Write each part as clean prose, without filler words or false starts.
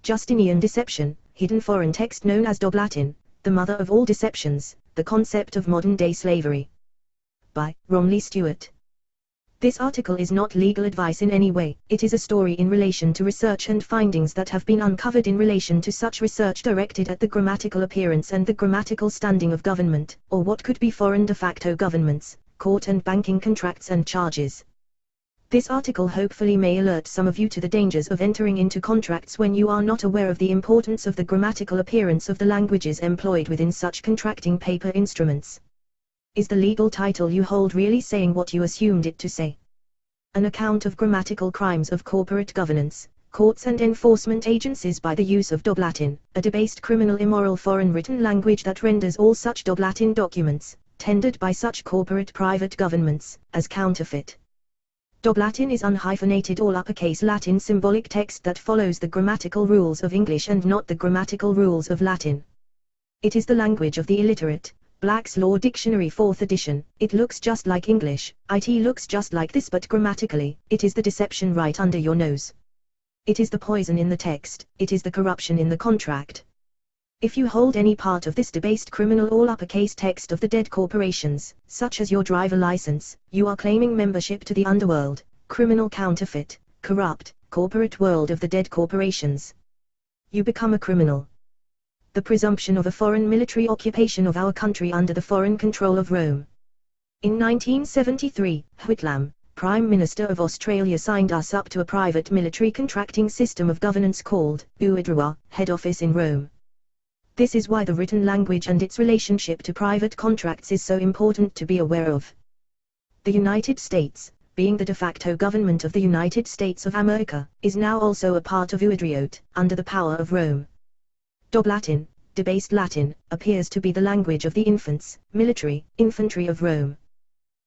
Justinian Decption, hidden foreign text known as Doglatin, the mother of all deceptions, the concept of modern-day slavery. By Romley Stewart. This article is not legal advice in any way. It is a story in relation to research and findings that have been uncovered in relation to such research directed at the grammatical appearance and the grammatical standing of government, or what could be foreign de facto governments, court and banking contracts and charges. This article hopefully may alert some of you to the dangers of entering into contracts when you are not aware of the importance of the grammatical appearance of the languages employed within such contracting paper instruments. Is the legal title you hold really saying what you assumed it to say? An account of grammatical crimes of corporate governance, courts and enforcement agencies by the use of Doglatin, a debased criminal immoral foreign written language that renders all such Doglatin documents, tendered by such corporate private governments, as counterfeit. Doglatin is unhyphenated all uppercase Latin symbolic text that follows the grammatical rules of English and not the grammatical rules of Latin. It is the language of the illiterate. Black's Law Dictionary 4th edition. It looks just like English, it looks just like this, but grammatically, it is the deception right under your nose. It is the poison in the text, it is the corruption in the contract. If you hold any part of this debased criminal all uppercase text of the dead corporations, such as your driver license, you are claiming membership to the underworld, criminal counterfeit, corrupt, corporate world of the dead corporations. You become a criminal. The presumption of a foreign military occupation of our country under the foreign control of Rome. In 1973, Whitlam, Prime Minister of Australia, signed us up to a private military contracting system of governance called UIDROA, head office in Rome. This is why the written language and its relationship to private contracts is so important to be aware of. The United States, being the de facto government of the United States of America, is now also a part of UIDROA, under the power of Rome. Doglatin, debased Latin, appears to be the language of the infants, infantry of Rome.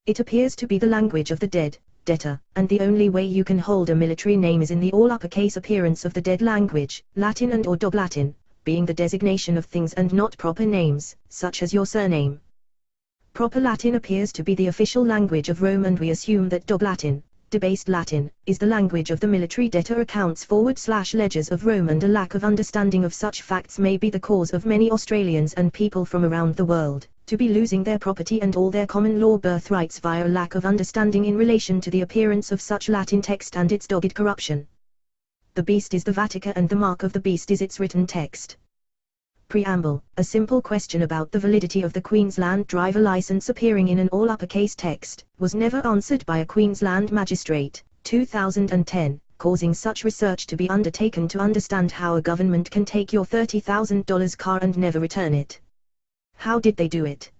It appears to be the language of the dead, debtor, and the only way you can hold a military name is in the all uppercase appearance of the dead language, Latin and or Doglatin, being the designation of things and not proper names, such as your surname. Proper Latin appears to be the official language of Rome, and we assume that Doglatin, debased Latin, is the language of the military debtor accounts / ledgers of Rome, and a lack of understanding of such facts may be the cause of many Australians and people from around the world to be losing their property and all their common law birthrights via a lack of understanding in relation to the appearance of such Latin text and its dogged corruption. The beast is the Vatican and the mark of the beast is its written text. Preamble. A simple question about the validity of the Queensland driver license appearing in an all uppercase text was never answered by a Queensland magistrate, 2010, causing such research to be undertaken to understand how a government can take your $30,000 car and never return it. How did they do it?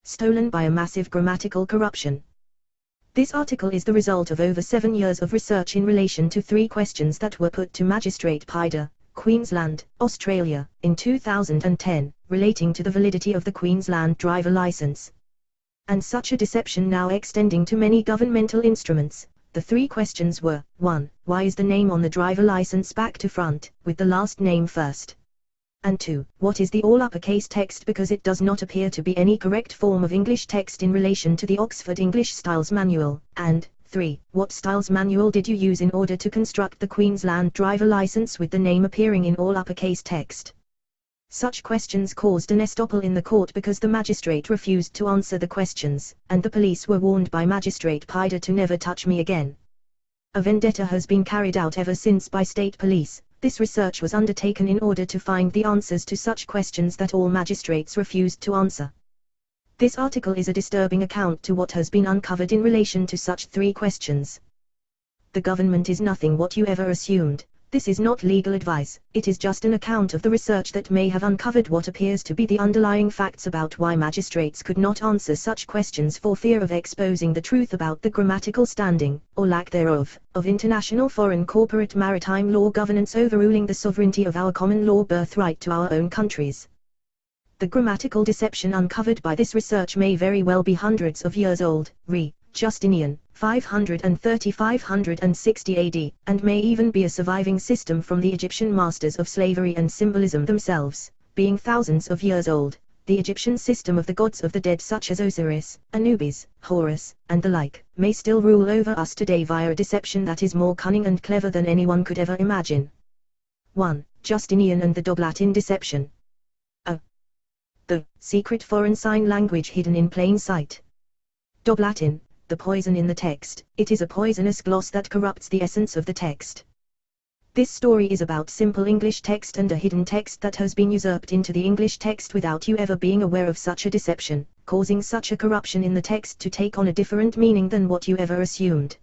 Stolen by a massive grammatical corruption. This article is the result of over 7 years of research in relation to 3 questions that were put to Magistrate Pida, Queensland, Australia, in 2010, relating to the validity of the Queensland driver license. And such a deception now extending to many governmental instruments. The 3 questions were: 1. Why is the name on the driver license back to front, with the last name first? And 2. What is the all uppercase text, because it does not appear to be any correct form of English text in relation to the Oxford English Styles Manual? And 3. What Styles Manual did you use in order to construct the Queensland driver license with the name appearing in all uppercase text? Such questions caused an estoppel in the court because the magistrate refused to answer the questions, and the police were warned by Magistrate Pida to never touch me again. A vendetta has been carried out ever since by state police. This research was undertaken in order to find the answers to such questions that all magistrates refused to answer. This article is a disturbing account to what has been uncovered in relation to such 3 questions. The government is nothing what you ever assumed. This is not legal advice, it is just an account of the research that may have uncovered what appears to be the underlying facts about why magistrates could not answer such questions for fear of exposing the truth about the grammatical standing, or lack thereof, of international foreign corporate maritime law governance overruling the sovereignty of our common law birthright to our own countries. The grammatical deception uncovered by this research may very well be hundreds of years old, Justinian, 530–560 AD, and may even be a surviving system from the Egyptian masters of slavery and symbolism themselves, being thousands of years old. The Egyptian system of the gods of the dead such as Osiris, Anubis, Horus, and the like, may still rule over us today via a deception that is more cunning and clever than anyone could ever imagine. 1. Justinian and the Doblatin Decption. A. The secret foreign sign language hidden in plain sight. Doblatin, the poison in the text. It is a poisonous gloss that corrupts the essence of the text. This story is about simple English text and a hidden text that has been usurped into the English text without you ever being aware of such a deception, causing such a corruption in the text to take on a different meaning than what you ever assumed.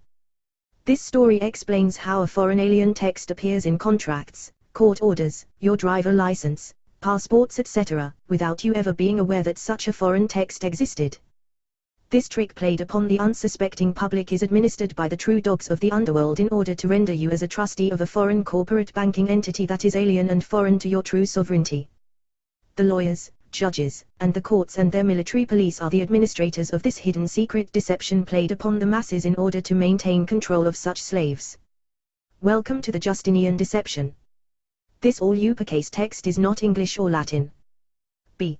This story explains how a foreign alien text appears in contracts, court orders, your driver license, passports etc., without you ever being aware that such a foreign text existed. This trick played upon the unsuspecting public is administered by the true dogs of the underworld in order to render you as a trustee of a foreign corporate banking entity that is alien and foreign to your true sovereignty. The lawyers, judges, and the courts and their military police are the administrators of this hidden secret deception played upon the masses in order to maintain control of such slaves. Welcome to the Justinian Decption. This all-uppercase text is not English or Latin. B.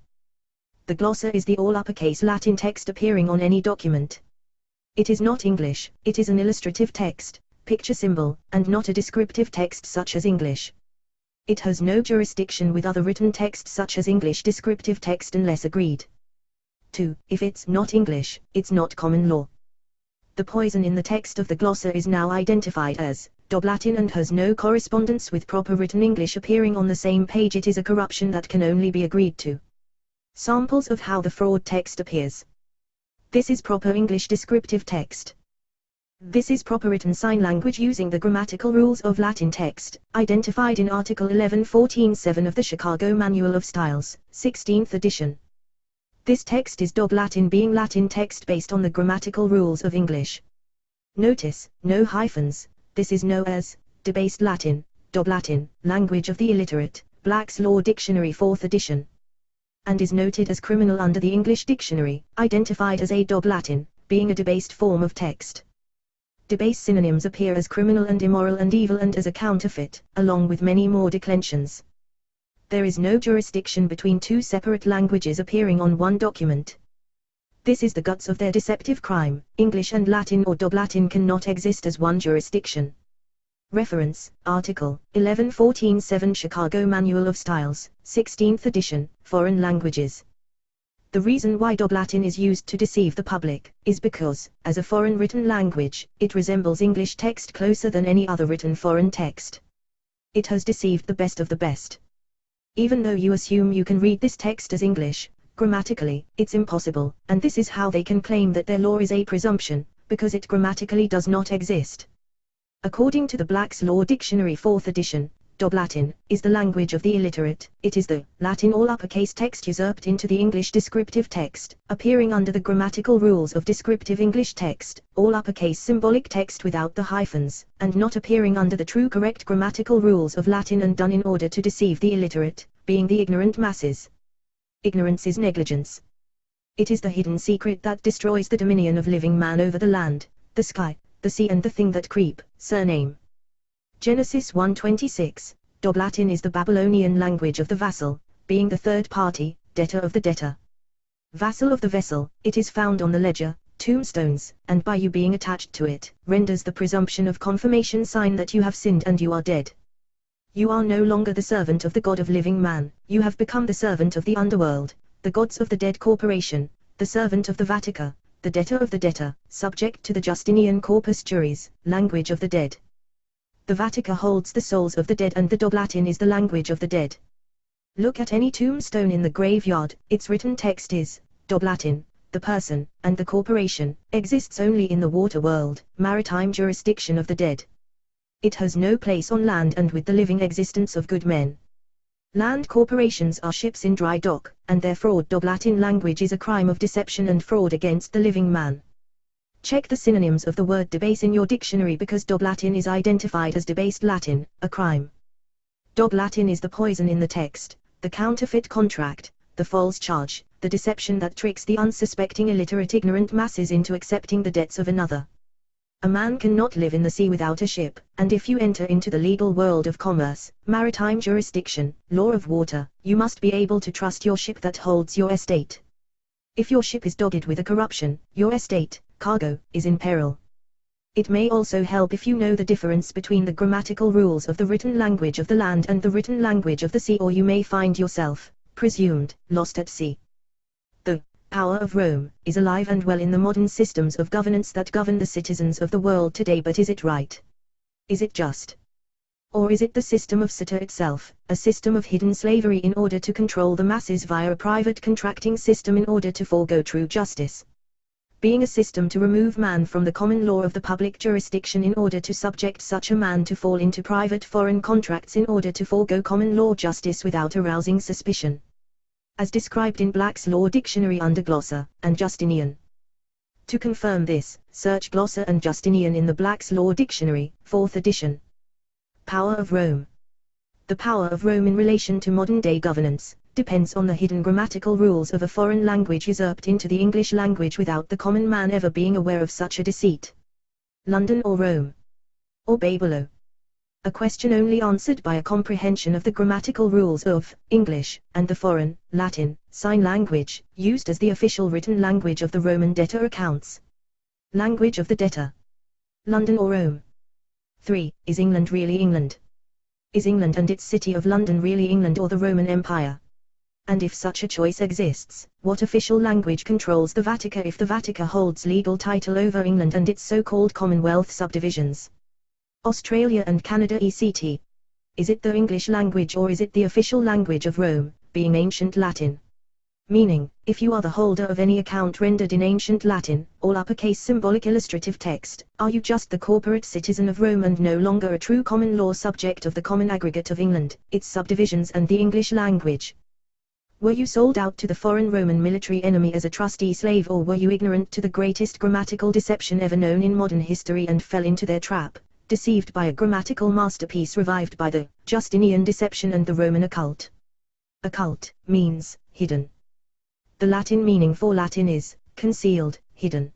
The glossa is the all-uppercase Latin text appearing on any document. It is not English, it is an illustrative text, picture symbol, and not a descriptive text such as English. It has no jurisdiction with other written text such as English descriptive text unless agreed. 2. If it's not English, it's not common law. The poison in the text of the glossa is now identified as Doblatin and has no correspondence with proper written English appearing on the same page. It is a corruption that can only be agreed to. Samples of how the fraud text appears. This is proper English descriptive text. This is proper written sign language using the grammatical rules of Latin text, identified in Article 11.14.7 of the Chicago Manual of Styles, 16th edition. This text is Doblatin, being Latin text based on the grammatical rules of English. Notice, no hyphens. This is known as debased Latin, Doblatin, language of the illiterate, Black's Law Dictionary 4th edition. And is noted as criminal under the English Dictionary, identified as a Doblatin, being a debased form of text. Debased synonyms appear as criminal and immoral and evil and as a counterfeit, along with many more declensions. There is no jurisdiction between two separate languages appearing on one document. This is the guts of their deceptive crime. English and Latin or Doblatin cannot exist as one jurisdiction. Reference, Article 11.14.7 Chicago Manual of Styles, 16th edition, Foreign Languages. The reason why Doblatin is used to deceive the public, is because, as a foreign written language, it resembles English text closer than any other written foreign text. It has deceived the best of the best. Even though you assume you can read this text as English, grammatically, it's impossible, and this is how they can claim that their law is a presumption, because it grammatically does not exist. According to the Black's Law Dictionary 4th edition, Doblatin is the language of the illiterate. It is the Latin all-uppercase text usurped into the English descriptive text, appearing under the grammatical rules of descriptive English text, all-uppercase symbolic text without the hyphens, and not appearing under the true correct grammatical rules of Latin, and done in order to deceive the illiterate, being the ignorant masses. Ignorance is negligence. It is the hidden secret that destroys the dominion of living man over the land, the sky, the sea and the thing that creep. Surname. Genesis 1:26, Doblatin is the Babylonian language of the vassal, being the third party, debtor of the debtor. Vassal of the vessel, it is found on the ledger, tombstones, and by you being attached to it, renders the presumption of confirmation sign that you have sinned and you are dead. You are no longer the servant of the God of living man, you have become the servant of the underworld, the gods of the dead corporation, the servant of the Vatica, the debtor of the debtor, subject to the Justinian corpus juris, language of the dead. The Vatica holds the souls of the dead and the Doblatin is the language of the dead. Look at any tombstone in the graveyard, its written text is Doblatin. The person, and the corporation, exists only in the water world, maritime jurisdiction of the dead. It has no place on land and with the living existence of good men. Land corporations are ships in dry dock, and their fraud Doblatin language is a crime of deception and fraud against the living man. Check the synonyms of the word debase in your dictionary because Doblatin is identified as debased Latin, a crime. Doblatin is the poison in the text, the counterfeit contract, the false charge, the deception that tricks the unsuspecting illiterate ignorant masses into accepting the debts of another. A man cannot live in the sea without a ship, and if you enter into the legal world of commerce, maritime jurisdiction, law of water, you must be able to trust your ship that holds your estate. If your ship is dogged with a corruption, your estate, cargo, is in peril. It may also help if you know the difference between the grammatical rules of the written language of the land and the written language of the sea, or you may find yourself, presumed, lost at sea. The power of Rome is alive and well in the modern systems of governance that govern the citizens of the world today, but is it right? Is it just? Or is it the system of Sita itself, a system of hidden slavery in order to control the masses via a private contracting system in order to forego true justice? Being a system to remove man from the common law of the public jurisdiction in order to subject such a man to fall into private foreign contracts in order to forego common law justice without arousing suspicion. As described in Black's Law Dictionary under Glossa and Justinian. To confirm this, search Glossa and Justinian in the Black's Law Dictionary, 4th edition. Power of Rome. The power of Rome in relation to modern-day governance depends on the hidden grammatical rules of a foreign language usurped into the English language without the common man ever being aware of such a deceit. London or Rome? Or Babylon? A question only answered by a comprehension of the grammatical rules of English, and the foreign, Latin, sign language, used as the official written language of the Roman debtor accounts. Language of the debtor. London or Rome? 3. Is England really England? Is England and its city of London really England or the Roman Empire? And if such a choice exists, what official language controls the Vatican if the Vatican holds legal title over England and its so-called Commonwealth subdivisions? Australia and Canada ECT. Is it the English language or is it the official language of Rome, being ancient Latin? Meaning, if you are the holder of any account rendered in ancient Latin, all uppercase symbolic illustrative text, are you just the corporate citizen of Rome and no longer a true common law subject of the common aggregate of England, its subdivisions and the English language? Were you sold out to the foreign Roman military enemy as a trustee slave, or were you ignorant to the greatest grammatical deception ever known in modern history and fell into their trap, deceived by a grammatical masterpiece revived by the Justinian deception and the Roman occult? Occult means hidden. The Latin meaning for Latin is concealed, hidden.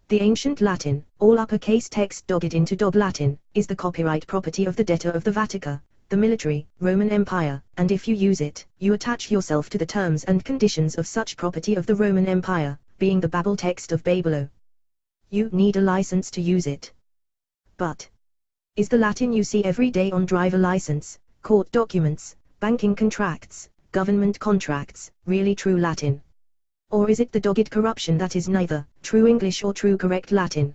The ancient Latin, all uppercase text dogged into dog Latin, is the copyright property of the debtor of the Vatican, the military, Roman Empire, and if you use it, you attach yourself to the terms and conditions of such property of the Roman Empire, being the Babel text of Babylon. You need a license to use it. But is the Latin you see every day on driver license, court documents, banking contracts, government contracts, really true Latin? Or is it the dogged corruption that is neither true English or true correct Latin?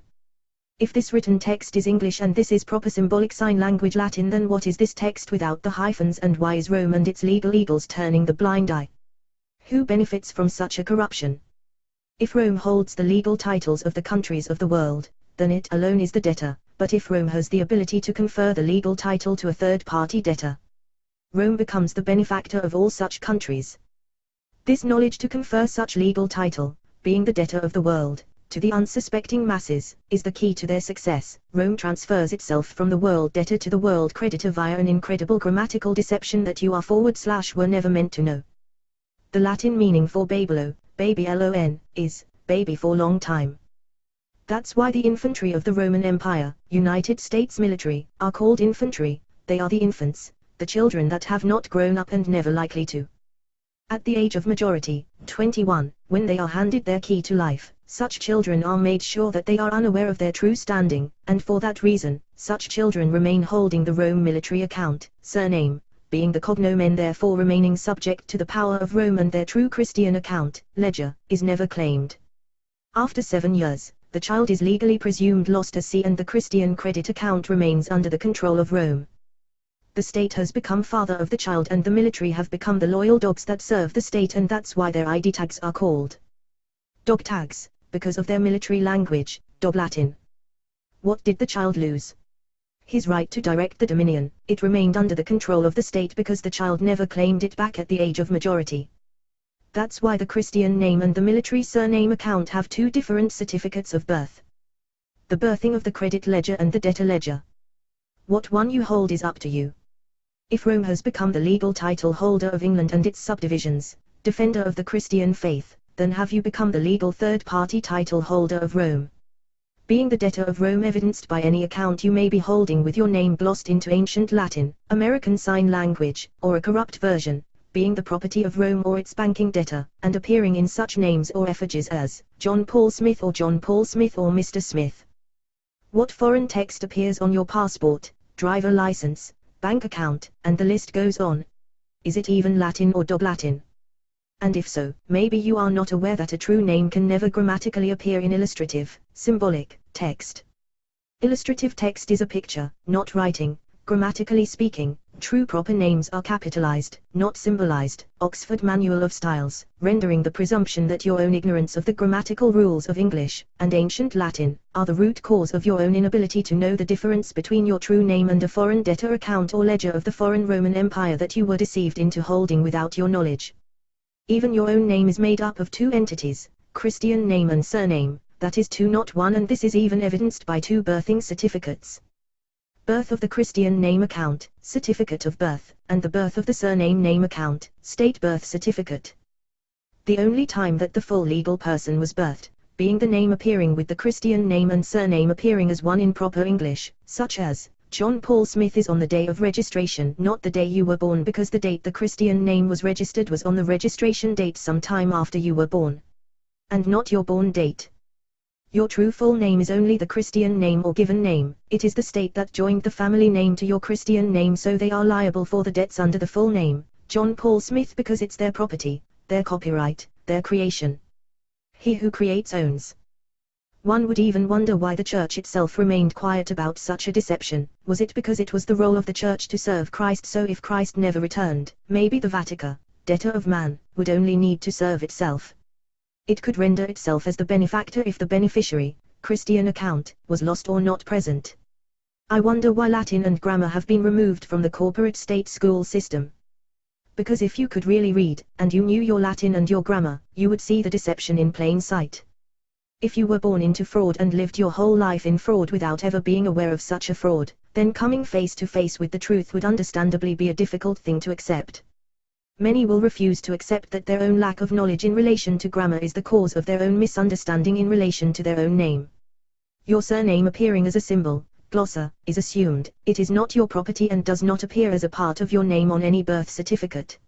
If this written text is English and this is proper symbolic sign language Latin, then what is this text without the hyphens, and why is Rome and its legal eagles turning the blind eye? Who benefits from such a corruption? If Rome holds the legal titles of the countries of the world, then it alone is the debtor, but if Rome has the ability to confer the legal title to a third-party debtor, Rome becomes the benefactor of all such countries. This knowledge to confer such legal title, being the debtor of the world, to the unsuspecting masses, is the key to their success. Rome transfers itself from the world debtor to the world creditor via an incredible grammatical deception that you are / were never meant to know. The Latin meaning for Babylon, baby Lon, is baby for long time. That's why the infantry of the Roman Empire, United States military, are called infantry. They are the infants, the children that have not grown up and never likely to. At the age of majority, 21, when they are handed their key to life, such children are made sure that they are unaware of their true standing, and for that reason, such children remain holding the Rome military account, surname, being the cognomen, therefore remaining subject to the power of Rome, and their true Christian account, ledger, is never claimed. After 7 years, the child is legally presumed lost at sea and the Christian credit account remains under the control of Rome. The state has become father of the child and the military have become the loyal dogs that serve the state, and that's why their ID tags are called dog tags, because of their military language, dog Latin. What did the child lose? His right to direct the dominion. It remained under the control of the state because the child never claimed it back at the age of majority. That's why the Christian name and the military surname account have two different certificates of birth. The birthing of the credit ledger and the debtor ledger. What one you hold is up to you. If Rome has become the legal title holder of England and its subdivisions, defender of the Christian faith, then have you become the legal third-party title holder of Rome. Being the debtor of Rome evidenced by any account you may be holding with your name glossed into ancient Latin, American Sign Language, or a corrupt version, being the property of Rome or its banking debtor, and appearing in such names or effigies as John Paul Smith or John Paul Smith or Mr. Smith. What foreign text appears on your passport, driver license, bank account, and the list goes on? Is it even Latin or Dog Latin? And if so, maybe you are not aware that a true name can never grammatically appear in illustrative, symbolic, text. Illustrative text is a picture, not writing. Grammatically speaking, true proper names are capitalized, not symbolized. Oxford Manual of Styles, rendering the presumption that your own ignorance of the grammatical rules of English and ancient Latin are the root cause of your own inability to know the difference between your true name and a foreign debtor account or ledger of the foreign Roman Empire that you were deceived into holding without your knowledge. Even your own name is made up of two entities, Christian name and surname, that is two not one, and this is even evidenced by two birthing certificates. Birth of the Christian name account, certificate of birth, and the birth of the surname name account, state birth certificate. The only time that the full legal person was birthed, being the name appearing with the Christian name and surname appearing as one in proper English, such as, John Paul Smith, is on the day of registration, not the day you were born, because the date the Christian name was registered was on the registration date some time after you were born, and not your born date. Your true full name is only the Christian name or given name. It is the state that joined the family name to your Christian name, so they are liable for the debts under the full name, John Paul Smith, because it's their property, their copyright, their creation. He who creates owns. One would even wonder why the church itself remained quiet about such a deception. Was it because it was the role of the church to serve Christ? So if Christ never returned, maybe the Vatican, debtor of man, would only need to serve itself. It could render itself as the benefactor if the beneficiary, Christian account, was lost or not present. I wonder why Latin and grammar have been removed from the corporate state school system. Because if you could really read, and you knew your Latin and your grammar, you would see the deception in plain sight. If you were born into fraud and lived your whole life in fraud without ever being aware of such a fraud, then coming face to face with the truth would understandably be a difficult thing to accept. Many will refuse to accept that their own lack of knowledge in relation to grammar is the cause of their own misunderstanding in relation to their own name. Your surname appearing as a symbol, glossa, is assumed. It is not your property and does not appear as a part of your name on any birth certificate.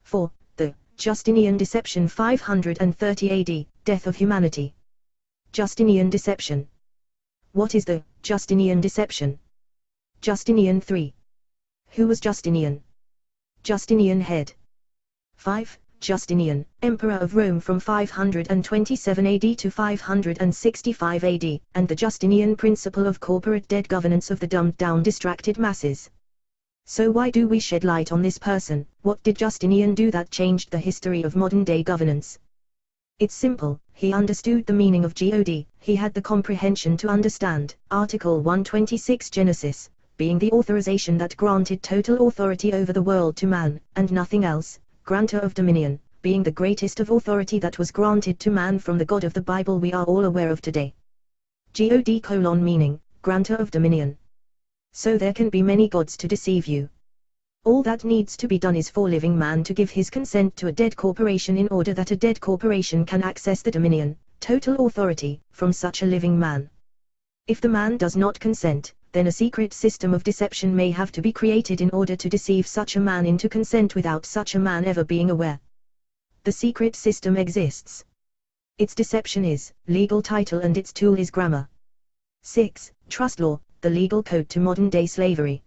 4. The Justinian Decption 530 AD, Death of Humanity. Justinian Decption. What is the Justinian Decption? Justinian 3. Who was Justinian? Justinian head. 5. Justinian, Emperor of Rome from 527 AD to 565 AD, and the Justinian principle of corporate dead governance of the dumbed-down distracted masses. So why do we shed light on this person? What did Justinian do that changed the history of modern-day governance? It's simple. He understood the meaning of God. He had the comprehension to understand Article 126 Genesis, being the authorization that granted total authority over the world to man, and nothing else, grantor of dominion, being the greatest of authority that was granted to man from the God of the Bible we are all aware of today. God: meaning, grantor of dominion. So there can be many gods to deceive you. All that needs to be done is for living man to give his consent to a dead corporation in order that a dead corporation can access the dominion, total authority, from such a living man. If the man does not consent, then a secret system of deception may have to be created in order to deceive such a man into consent without such a man ever being aware. The secret system exists. Its deception is legal title and its tool is grammar. 6. Trust law, the legal code to modern-day slavery.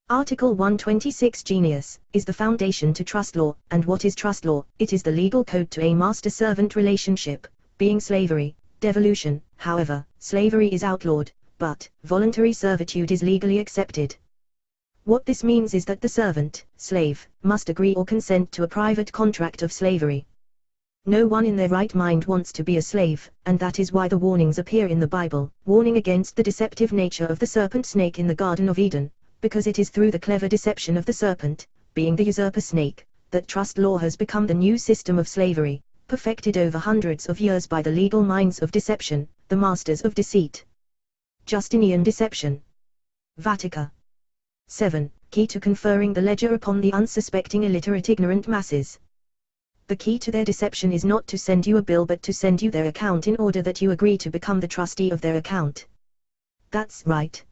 Article 126 Genius, is the foundation to trust law. And what is trust law? It is the legal code to a master-servant relationship, being slavery, devolution. However, slavery is outlawed, but voluntary servitude is legally accepted. What this means is that the servant, slave, must agree or consent to a private contract of slavery. No one in their right mind wants to be a slave, and that is why the warnings appear in the Bible, warning against the deceptive nature of the serpent snake in the Garden of Eden, because it is through the clever deception of the serpent, being the usurper snake, that trust law has become the new system of slavery, perfected over hundreds of years by the legal minds of deception, the masters of deceit. Justinian Decption. Vatican. 7. Key to conferring the ledger upon the unsuspecting illiterate ignorant masses. The key to their deception is not to send you a bill but to send you their account in order that you agree to become the trustee of their account. That's right.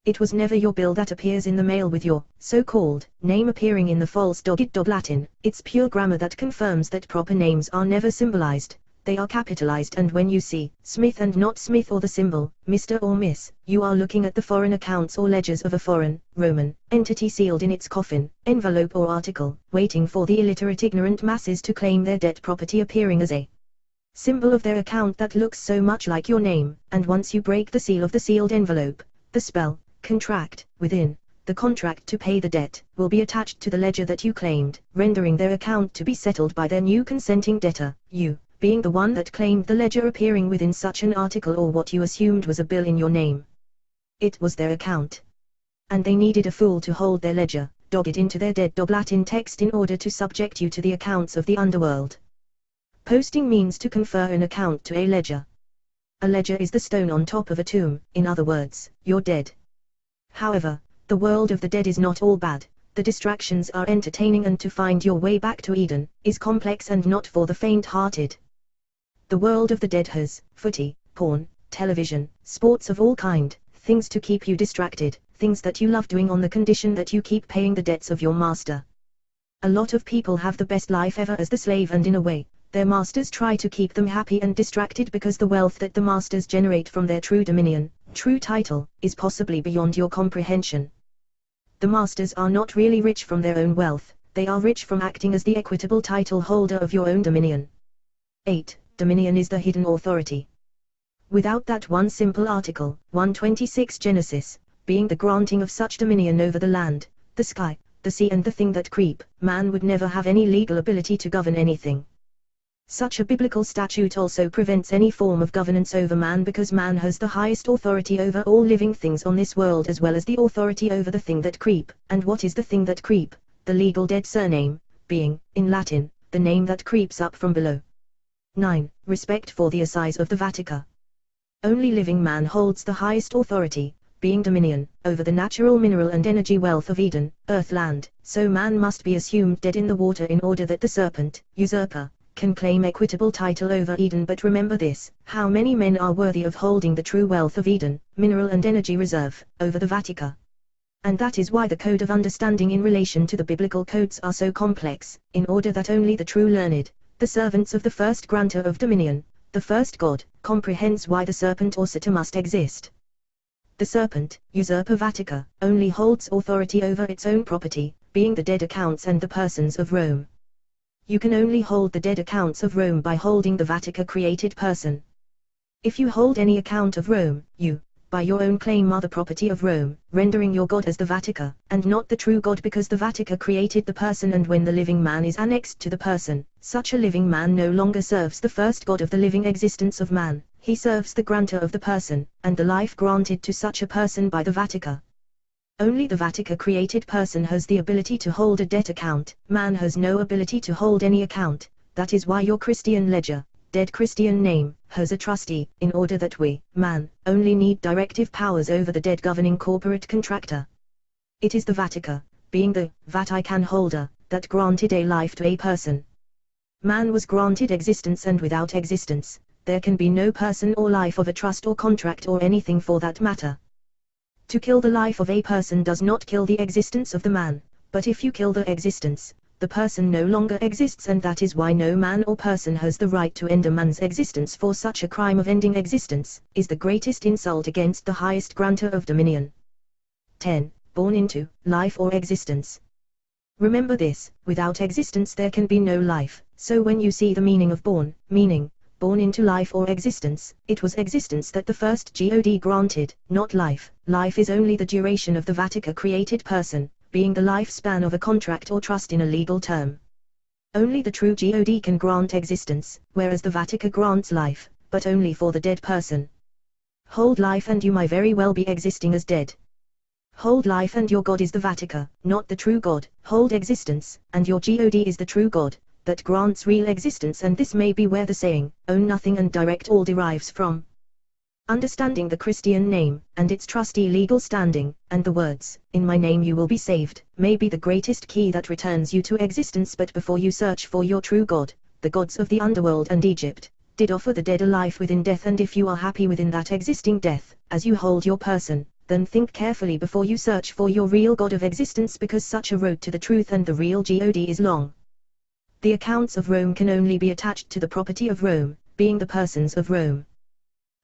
It was never your bill that appears in the mail with your so-called name appearing in the false Dog Latin. It's pure grammar that confirms that proper names are never symbolized, they are capitalized, and when you see Smith and not Smith or the symbol Mr. or Miss, you are looking at the foreign accounts or ledgers of a foreign, Roman, entity sealed in its coffin, envelope or article, waiting for the illiterate ignorant masses to claim their debt property, appearing as a symbol of their account that looks so much like your name, and once you break the seal of the sealed envelope, the spell, contract, within, the contract to pay the debt, will be attached to the ledger that you claimed, rendering their account to be settled by their new consenting debtor, you, being the one that claimed the ledger appearing within such an article or what you assumed was a bill in your name. It was their account. And they needed a fool to hold their ledger, dog it into their dead Latin text in order to subject you to the accounts of the underworld. Posting means to confer an account to a ledger. A ledger is the stone on top of a tomb, in other words, you're dead. However, the world of the dead is not all bad. The distractions are entertaining, and to find your way back to Eden is complex and not for the faint-hearted. The world of the dead has footy, porn, television, sports of all kind, things to keep you distracted, things that you love doing on the condition that you keep paying the debts of your master. A lot of people have the best life ever as the slave, and in a way, their masters try to keep them happy and distracted because the wealth that the masters generate from their true dominion, true title, is possibly beyond your comprehension. The masters are not really rich from their own wealth, they are rich from acting as the equitable title holder of your own dominion. 8. Dominion is the hidden authority. Without that one simple article, 126 Genesis, being the granting of such dominion over the land, the sky, the sea and the thing that creep, man would never have any legal ability to govern anything. Such a biblical statute also prevents any form of governance over man, because man has the highest authority over all living things on this world, as well as the authority over the thing that creep. And what is the thing that creep? The legal dead surname, being, in Latin, the name that creeps up from below. 9. Respect for the assize of the Vatican. Only living man holds the highest authority, being dominion, over the natural mineral and energy wealth of Eden, earth-land, so man must be assumed dead in the water in order that the serpent, usurper, can claim equitable title over Eden. But remember this, how many men are worthy of holding the true wealth of Eden, mineral and energy reserve, over the Vatican? And that is why the code of understanding in relation to the biblical codes are so complex, in order that only the true learned, the servants of the first grantor of dominion, the first God, comprehends why the serpent or satyr must exist. The serpent, usurper Vatican, only holds authority over its own property, being the dead accounts and the persons of Rome. You can only hold the dead accounts of Rome by holding the Vatican created person. If you hold any account of Rome, you, by your own claim, are the property of Rome, rendering your God as the Vatican, and not the true God, because the Vatican created the person, and when the living man is annexed to the person, such a living man no longer serves the first God of the living existence of man, he serves the grantor of the person, and the life granted to such a person by the Vatican. Only the Vatican created person has the ability to hold a debt account, man has no ability to hold any account. That is why your Christian ledger, dead Christian name, has a trustee, in order that we, man, only need directive powers over the dead governing corporate contractor. It is the Vatican, being the Vatican holder, that granted a life to a person. Man was granted existence, and without existence, there can be no person or life of a trust or contract or anything for that matter. To kill the life of a person does not kill the existence of the man, but if you kill the existence, the person no longer exists, and that is why no man or person has the right to end a man's existence, for such a crime of ending existence is the greatest insult against the highest grantor of dominion. 10. Born into life or existence. Remember this, without existence there can be no life, so when you see the meaning of born, meaning, born into life or existence, it was existence that the first God granted, not life. Life is only the duration of the Vatican created person, being the lifespan of a contract or trust in a legal term. Only the true God can grant existence, whereas the Vatican grants life, but only for the dead person. Hold life and you might very well be existing as dead. Hold life and your God is the Vatican, not the true God. Hold existence, and your God is the true God, that grants real existence, and this may be where the saying, own nothing and direct all derives from. Understanding the Christian name, and its trustee legal standing, and the words, in my name you will be saved, may be the greatest key that returns you to existence. But before you search for your true God, the gods of the underworld and Egypt did offer the dead a life within death, and if you are happy within that existing death, as you hold your person, then think carefully before you search for your real God of existence, because such a road to the truth and the real God is long. The accounts of Rome can only be attached to the property of Rome, being the persons of Rome.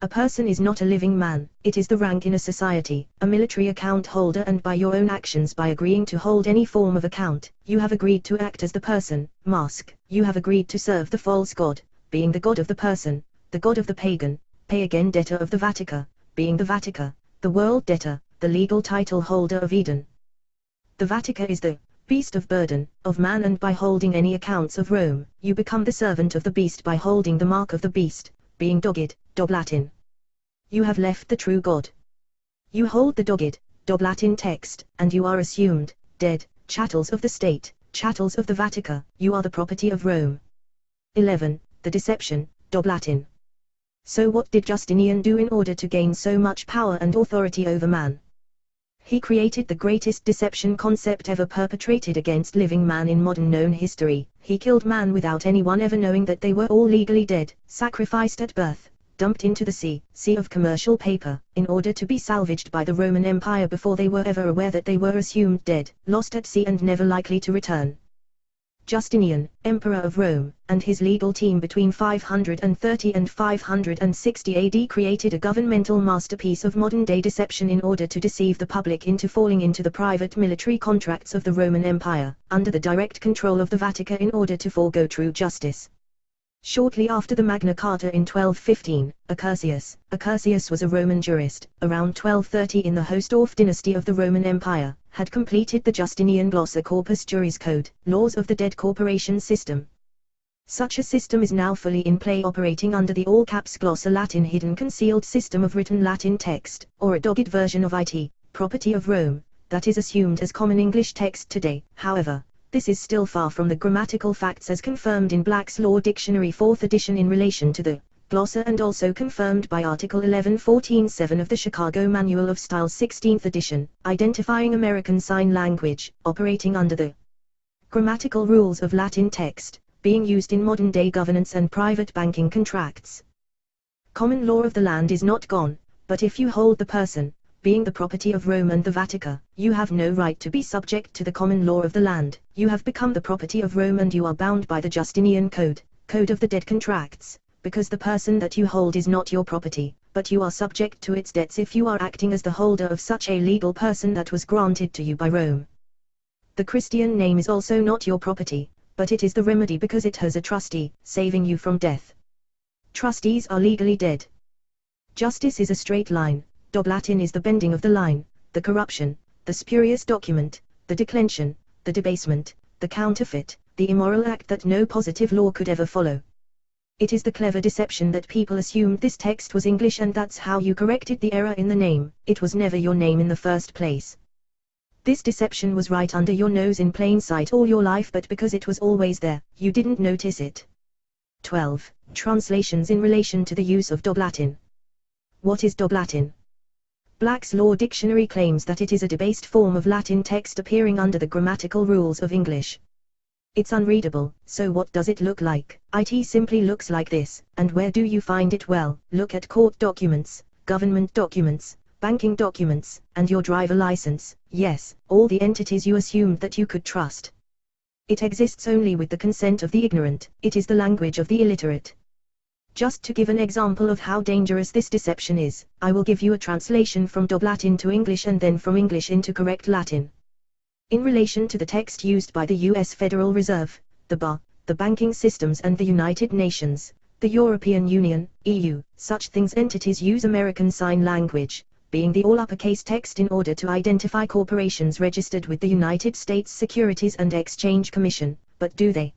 A person is not a living man, it is the rank in a society, a military account holder, and by your own actions, by agreeing to hold any form of account, you have agreed to act as the person, mask, you have agreed to serve the false god, being the god of the person, the god of the pagan, pay again debtor of the Vatica, being the Vatica, the world debtor, the legal title holder of Eden. The Vatica is the beast of burden of man, and by holding any accounts of Rome, you become the servant of the beast by holding the mark of the beast, being dogged, dog Latin. You have left the true God. You hold the dogged, dog Latin text, and you are assumed dead, chattels of the state, chattels of the Vatica, you are the property of Rome. 11. The Decption, dog Latin. So what did Justinian do in order to gain so much power and authority over man? He created the greatest deception concept ever perpetrated against living man in modern known history. He killed man without anyone ever knowing that they were all legally dead, sacrificed at birth, dumped into the sea of commercial paper, in order to be salvaged by the Roman Empire before they were ever aware that they were assumed dead, lost at sea and never likely to return. Justinian, Emperor of Rome, and his legal team between 530 and 560 AD created a governmental masterpiece of modern-day deception in order to deceive the public into falling into the private military contracts of the Roman Empire, under the direct control of the Vatican, in order to forego true justice. Shortly after the Magna Carta in 1215, Accursius was a Roman jurist, around 1230 in the Host-Orff dynasty of the Roman Empire, had completed the Justinian Glossa Corpus Juris Code, Laws of the Dead Corporation System. Such a system is now fully in play, operating under the all-caps Glossa Latin hidden concealed system of written Latin text, or a dogged version of it, property of Rome, that is assumed as common English text today. However, this is still far from the grammatical facts as confirmed in Black's Law Dictionary 4th edition in relation to the glossa, and also confirmed by Article 1114(7) of the Chicago Manual of Style 16th edition, identifying American Sign Language, operating under the grammatical rules of Latin text, being used in modern-day governance and private banking contracts. Common law of the land is not gone, but if you hold the person, being the property of Rome and the Vatican, you have no right to be subject to the common law of the land. You have become the property of Rome, and you are bound by the Justinian Code, Code of the Dead Contracts, because the person that you hold is not your property, but you are subject to its debts if you are acting as the holder of such a legal person that was granted to you by Rome. The Christian name is also not your property, but it is the remedy because it has a trustee, saving you from death. Trustees are legally dead. Justice is a straight line. Dog Latin is the bending of the line, the corruption, the spurious document, the declension, the debasement, the counterfeit, the immoral act that no positive law could ever follow. It is the clever deception that people assumed this text was English, and that's how you corrected the error in the name. It was never your name in the first place. This deception was right under your nose in plain sight all your life, but because it was always there, you didn't notice it. 12. Translations in relation to the use of Dog Latin. What is Dog Latin? Black's Law Dictionary claims that it is a debased form of Latin text appearing under the grammatical rules of English. It's unreadable, so what does it look like? It simply looks like this. And where do you find it? Well, look at court documents, government documents, banking documents, and your driver license. Yes, all the entities you assumed that you could trust. It exists only with the consent of the ignorant. It is the language of the illiterate. Just to give an example of how dangerous this deception is, I will give you a translation from Dog Latin to English and then from English into correct Latin. In relation to the text used by the U.S. Federal Reserve, the bar, the banking systems and the United Nations, the European Union, EU, such things entities use American Sign Language, being the all-uppercase text in order to identify corporations registered with the United States Securities and Exchange Commission, but do they?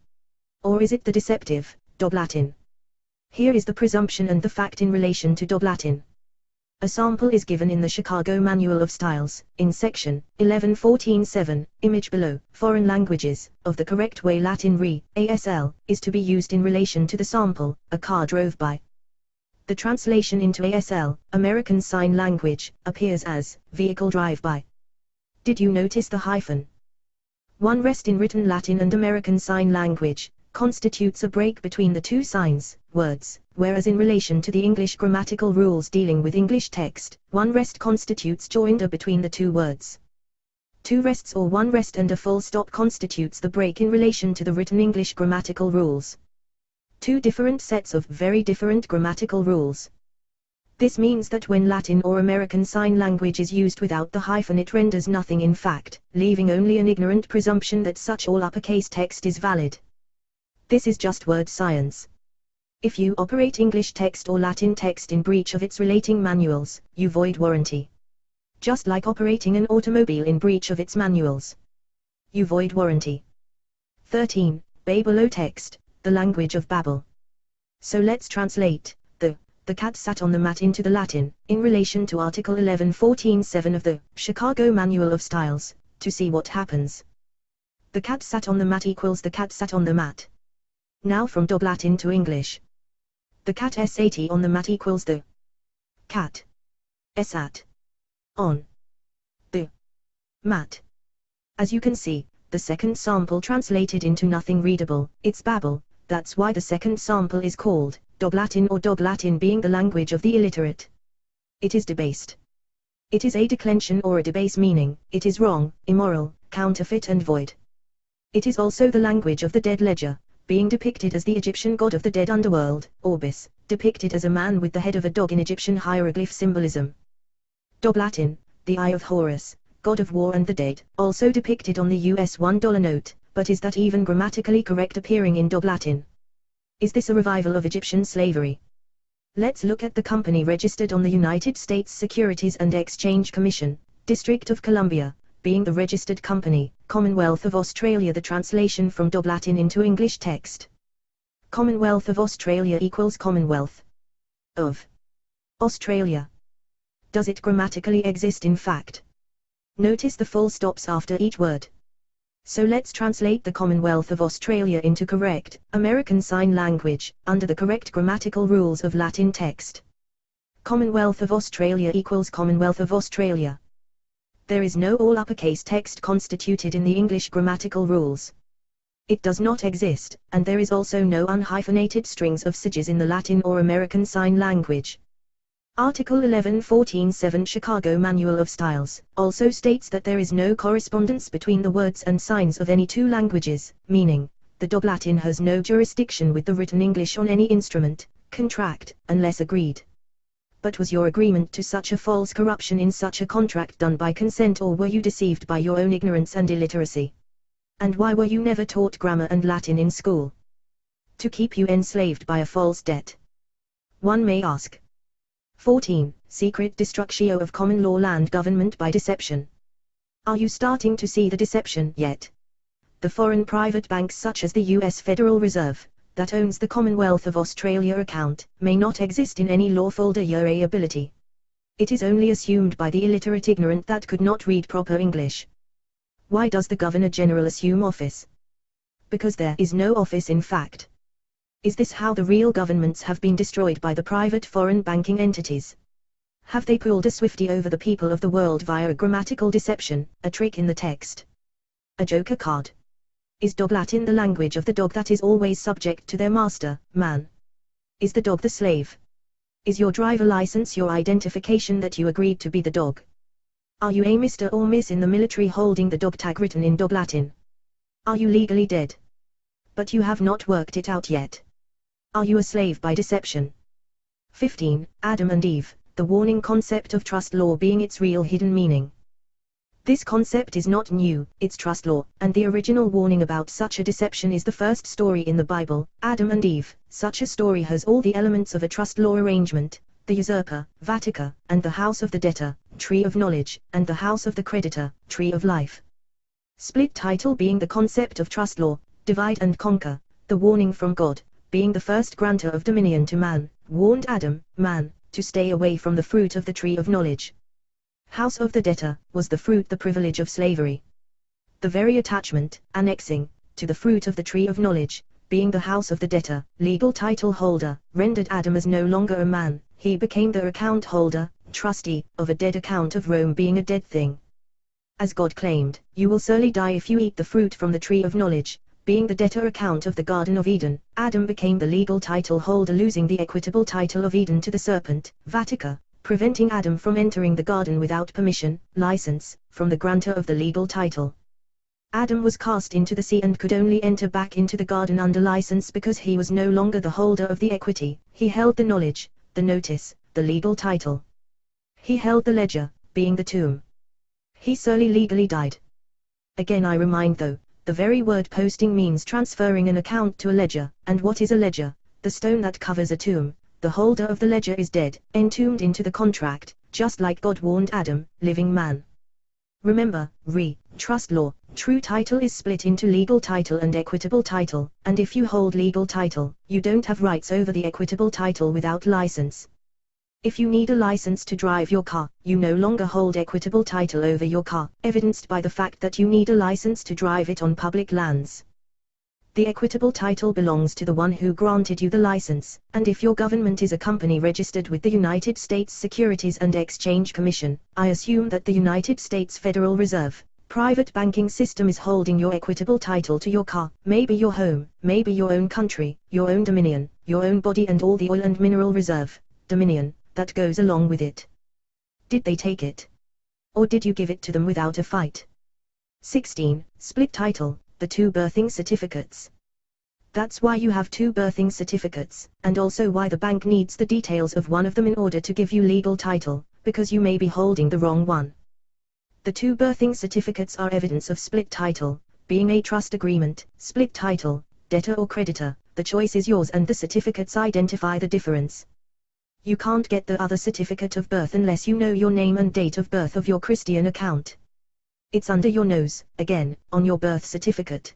Or is it the deceptive, Dog Latin? Here is the presumption and the fact in relation to Dog Latin. A sample is given in the Chicago Manual of Styles, in section 1114(7), image below, foreign languages, of the correct way Latin ASL, is to be used in relation to the sample, a car drove by. The translation into ASL, American Sign Language, appears as, vehicle drive by. Did you notice the hyphen? One rest in written Latin and American Sign Language, constitutes a break between the two signs, words, whereas in relation to the English grammatical rules dealing with English text, one rest constitutes joinder between the two words. Two rests or one rest and a full stop constitutes the break in relation to the written English grammatical rules. Two different sets of very different grammatical rules. This means that when Latin or American Sign Language is used without the hyphen, it renders nothing in fact, leaving only an ignorant presumption that such all uppercase text is valid. This is just word science. If you operate English text or Latin text in breach of its relating manuals, you void warranty. Just like operating an automobile in breach of its manuals, you void warranty. 13. Babel text, the language of Babel. So let's translate the cat sat on the mat into the Latin, in relation to Article 11.14.7 of the Chicago Manual of Styles, to see what happens. The cat sat on the mat equals the cat sat on the mat. Now from dog Latin to English. The cat sat on the mat equals the cat sat on the mat. As you can see, the second sample translated into nothing readable, it's Babel. That's why the second sample is called dog Latin, or dog Latin being the language of the illiterate. It is debased. It is a declension or a debase, meaning, it is wrong, immoral, counterfeit and void. It is also the language of the dead ledger, being depicted as the Egyptian god of the dead underworld, Orbis, depicted as a man with the head of a dog in Egyptian hieroglyph symbolism. Dog Latin, the eye of Horus, god of war and the dead, also depicted on the US $1 note, but is that even grammatically correct appearing in dog Latin? Is this a revival of Egyptian slavery? Let's look at the company registered on the United States Securities and Exchange Commission, District of Columbia, being the registered company, Commonwealth of Australia. The translation from dog Latin into English text. Commonwealth of Australia equals Commonwealth of Australia. Does it grammatically exist in fact? Notice the full stops after each word. So let's translate the Commonwealth of Australia into correct American Sign Language, under the correct grammatical rules of Latin text. Commonwealth of Australia equals Commonwealth of Australia. There is no all uppercase text constituted in the English grammatical rules. It does not exist, and there is also no unhyphenated strings of SIGs in the Latin or American Sign Language. Article 11.14.7 Chicago Manual of Styles also states that there is no correspondence between the words and signs of any two languages, meaning, the dog Latin has no jurisdiction with the written English on any instrument, contract, unless agreed. But was your agreement to such a false corruption in such a contract done by consent, or were you deceived by your own ignorance and illiteracy? And why were you never taught grammar and Latin in school? To keep you enslaved by a false debt? One may ask. 14. Secret destructio of common law land government by deception. Are you starting to see the deception yet? The foreign private banks such as the U.S. Federal Reserve, that owns the Commonwealth of Australia account, may not exist in any lawful de jure ability. It is only assumed by the illiterate ignorant that could not read proper English. Why does the Governor General assume office? Because there is no office in fact. Is this how the real governments have been destroyed by the private foreign banking entities? Have they pulled a Swiftie over the people of the world via a grammatical deception, a trick in the text? A joker card? Is dog Latin the language of the dog that is always subject to their master, man? Is the dog the slave? Is your driver license your identification that you agreed to be the dog? Are you a Mr. or Miss in the military holding the dog tag written in dog Latin? Are you legally dead? But you have not worked it out yet. Are you a slave by deception? 15. Adam and Eve, the warning concept of trust law being its real hidden meaning. This concept is not new, it's trust law, and the original warning about such a deception is the first story in the Bible, Adam and Eve. Such a story has all the elements of a trust law arrangement: the usurper, Vatica, and the house of the debtor, tree of knowledge, and the house of the creditor, tree of life. Split title being the concept of trust law, divide and conquer, the warning from God, being the first grantor of dominion to man, warned Adam, man, to stay away from the fruit of the tree of knowledge. House of the debtor, was the fruit, the privilege of slavery. The very attachment, annexing, to the fruit of the tree of knowledge, being the house of the debtor, legal title holder, rendered Adam as no longer a man, he became the account holder, trustee, of a dead account of Rome being a dead thing. As God claimed, you will surely die if you eat the fruit from the tree of knowledge, being the debtor account of the Garden of Eden, Adam became the legal title holder, losing the equitable title of Eden to the serpent, Vatica, preventing Adam from entering the garden without permission, license, from the grantor of the legal title. Adam was cast into the sea and could only enter back into the garden under license because he was no longer the holder of the equity. He held the knowledge, the notice, the legal title. He held the ledger, being the tomb. He solely legally died. Again I remind though, the very word posting means transferring an account to a ledger, and what is a ledger? The stone that covers a tomb. The holder of the ledger is dead, entombed into the contract, just like God warned Adam, living man. Remember, trust law, true title is split into legal title and equitable title, and if you hold legal title, you don't have rights over the equitable title without license. If you need a license to drive your car, you no longer hold equitable title over your car, evidenced by the fact that you need a license to drive it on public lands. The equitable title belongs to the one who granted you the license, and if your government is a company registered with the United States Securities and Exchange Commission, I assume that the United States Federal Reserve, private banking system is holding your equitable title to your car, maybe your home, maybe your own country, your own dominion, your own body and all the oil and mineral reserve, dominion, that goes along with it. Did they take it? Or did you give it to them without a fight? 16. Split title. The two birthing certificates. That's why you have two birthing certificates, and also why the bank needs the details of one of them in order to give you legal title, because you may be holding the wrong one. The two birthing certificates are evidence of split title, being a trust agreement, split title, debtor or creditor, the choice is yours and the certificates identify the difference. You can't get the other certificate of birth unless you know your name and date of birth of your Christian account. It's under your nose, again, on your birth certificate.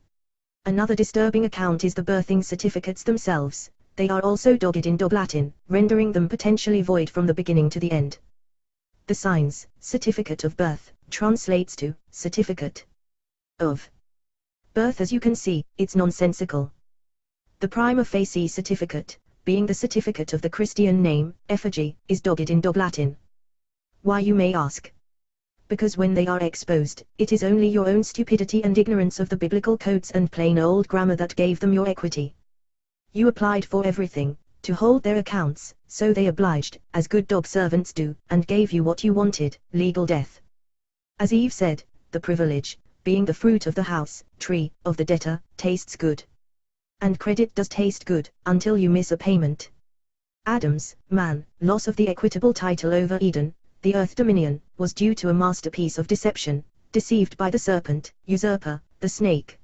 Another disturbing account is the birthing certificates themselves. They are also dogged in dog Latin, rendering them potentially void from the beginning to the end. The signs, certificate of birth, translates to, certificate of birth. As you can see, it's nonsensical. The prima facie certificate, being the certificate of the Christian name, effigy, is dogged in dog Latin. Why, you may ask? Because when they are exposed, it is only your own stupidity and ignorance of the biblical codes and plain old grammar that gave them your equity. You applied for everything, to hold their accounts, so they obliged, as good dog servants do, and gave you what you wanted, legal death. As Eve said, the privilege, being the fruit of the house, tree, of the debtor, tastes good. And credit does taste good, until you miss a payment. Adam's, man, loss of the equitable title over Eden, the earth dominion, was due to a masterpiece of deception, deceived by the serpent, usurper, the snake.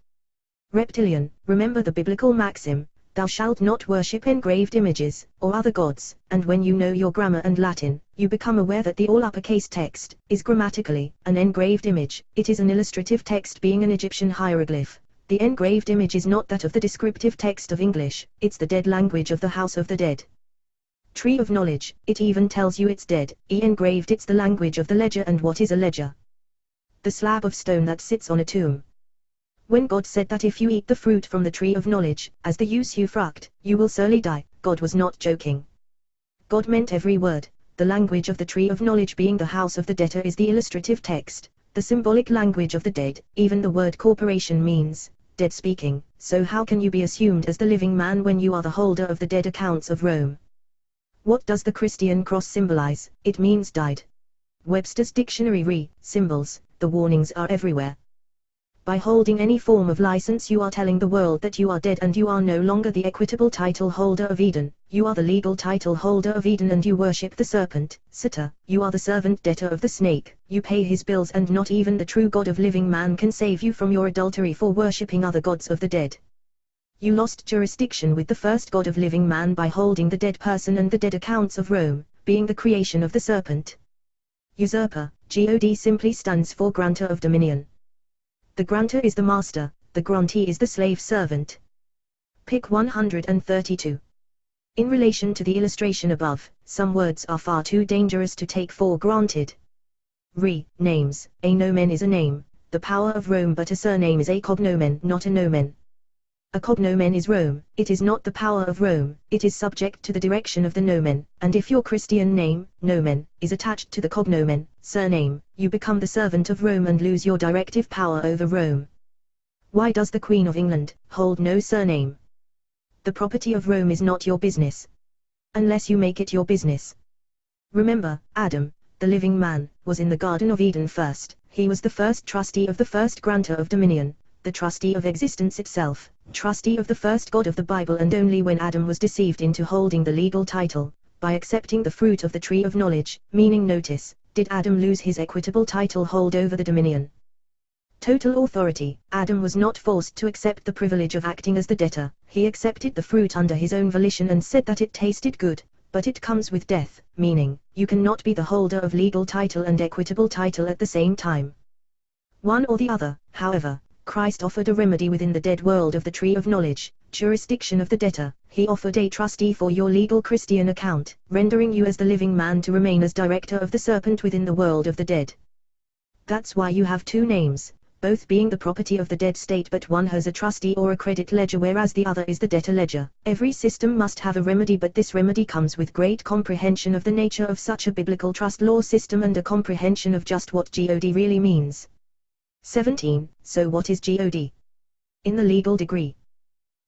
Reptilian, remember the biblical maxim, thou shalt not worship engraved images, or other gods, and when you know your grammar and Latin, you become aware that the all-uppercase text, is grammatically, an engraved image. It is an illustrative text being an Egyptian hieroglyph. The engraved image is not that of the descriptive text of English, it's the dead language of the house of the dead. Tree of knowledge, it even tells you it's dead, engraved it's the language of the ledger. And what is a ledger? The slab of stone that sits on a tomb. When God said that if you eat the fruit from the tree of knowledge, as the usufruct, you will surely die, God was not joking. God meant every word. The language of the tree of knowledge being the house of the debtor is the illustrative text, the symbolic language of the dead. Even the word corporation means, dead speaking, so how can you be assumed as the living man when you are the holder of the dead accounts of Rome? What does the Christian cross symbolize? It means died. Webster's dictionary symbols, the warnings are everywhere. By holding any form of license you are telling the world that you are dead and you are no longer the equitable title holder of Eden, you are the legal title holder of Eden and you worship the serpent, Sita, you are the servant debtor of the snake, you pay his bills and not even the true God of living man can save you from your adultery for worshipping other gods of the dead. You lost jurisdiction with the first God of living man by holding the dead person and the dead accounts of Rome, being the creation of the serpent. Usurper, God simply stands for grantor of dominion. The grantor is the master, the grantee is the slave servant. Pick 132. In relation to the illustration above, some words are far too dangerous to take for granted. Names, a nomen is a name, the power of Rome, but a surname is a cognomen, not a nomen. A cognomen is Rome, it is not the power of Rome, it is subject to the direction of the nomen, and if your Christian name, nomen, is attached to the cognomen, surname, you become the servant of Rome and lose your directive power over Rome. Why does the Queen of England hold no surname? The property of Rome is not your business. Unless you make it your business. Remember, Adam, the living man, was in the Garden of Eden first, he was the first trustee of the first grantor of dominion, the trustee of existence itself, trustee of the first God of the Bible, and only when Adam was deceived into holding the legal title, by accepting the fruit of the tree of knowledge, meaning notice, did Adam lose his equitable title hold over the dominion. Total authority. Adam was not forced to accept the privilege of acting as the debtor, he accepted the fruit under his own volition and said that it tasted good, but it comes with death, meaning, you cannot be the holder of legal title and equitable title at the same time. One or the other. However, Christ offered a remedy within the dead world of the tree of knowledge, jurisdiction of the debtor. He offered a trustee for your legal Christian account, rendering you as the living man to remain as director of the serpent within the world of the dead. That's why you have two names, both being the property of the dead state, but one has a trustee or a credit ledger whereas the other is the debtor ledger. Every system must have a remedy, but this remedy comes with great comprehension of the nature of such a biblical trust law system and a comprehension of just what God really means. 17. So what is God? In the legal degree,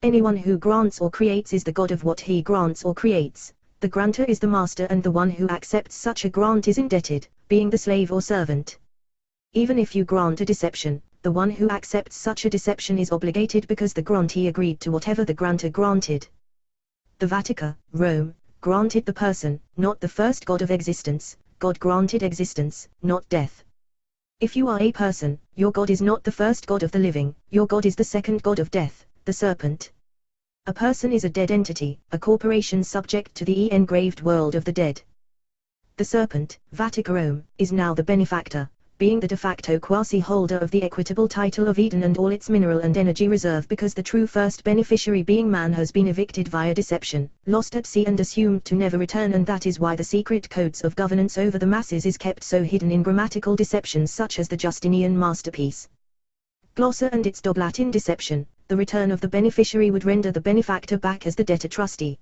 anyone who grants or creates is the God of what he grants or creates. The grantor is the master and the one who accepts such a grant is indebted, being the slave or servant. Even if you grant a deception, the one who accepts such a deception is obligated because the grantee agreed to whatever the grantor granted. The Vatican, Rome, granted the person, not the first God of existence. God granted existence, not death. If you are a person, your God is not the first God of the living, your God is the second God of death, the serpent. A person is a dead entity, a corporation subject to the engraved world of the dead. The serpent, Vatican Rome, is now the benefactor, being the de facto quasi-holder of the equitable title of Eden and all its mineral and energy reserve, because the true first beneficiary being man has been evicted via deception, lost at sea and assumed to never return, and that is why the secret codes of governance over the masses is kept so hidden in grammatical deceptions such as the Justinian masterpiece. Glossa and its dog Latin deception. The return of the beneficiary would render the benefactor back as the debtor trustee.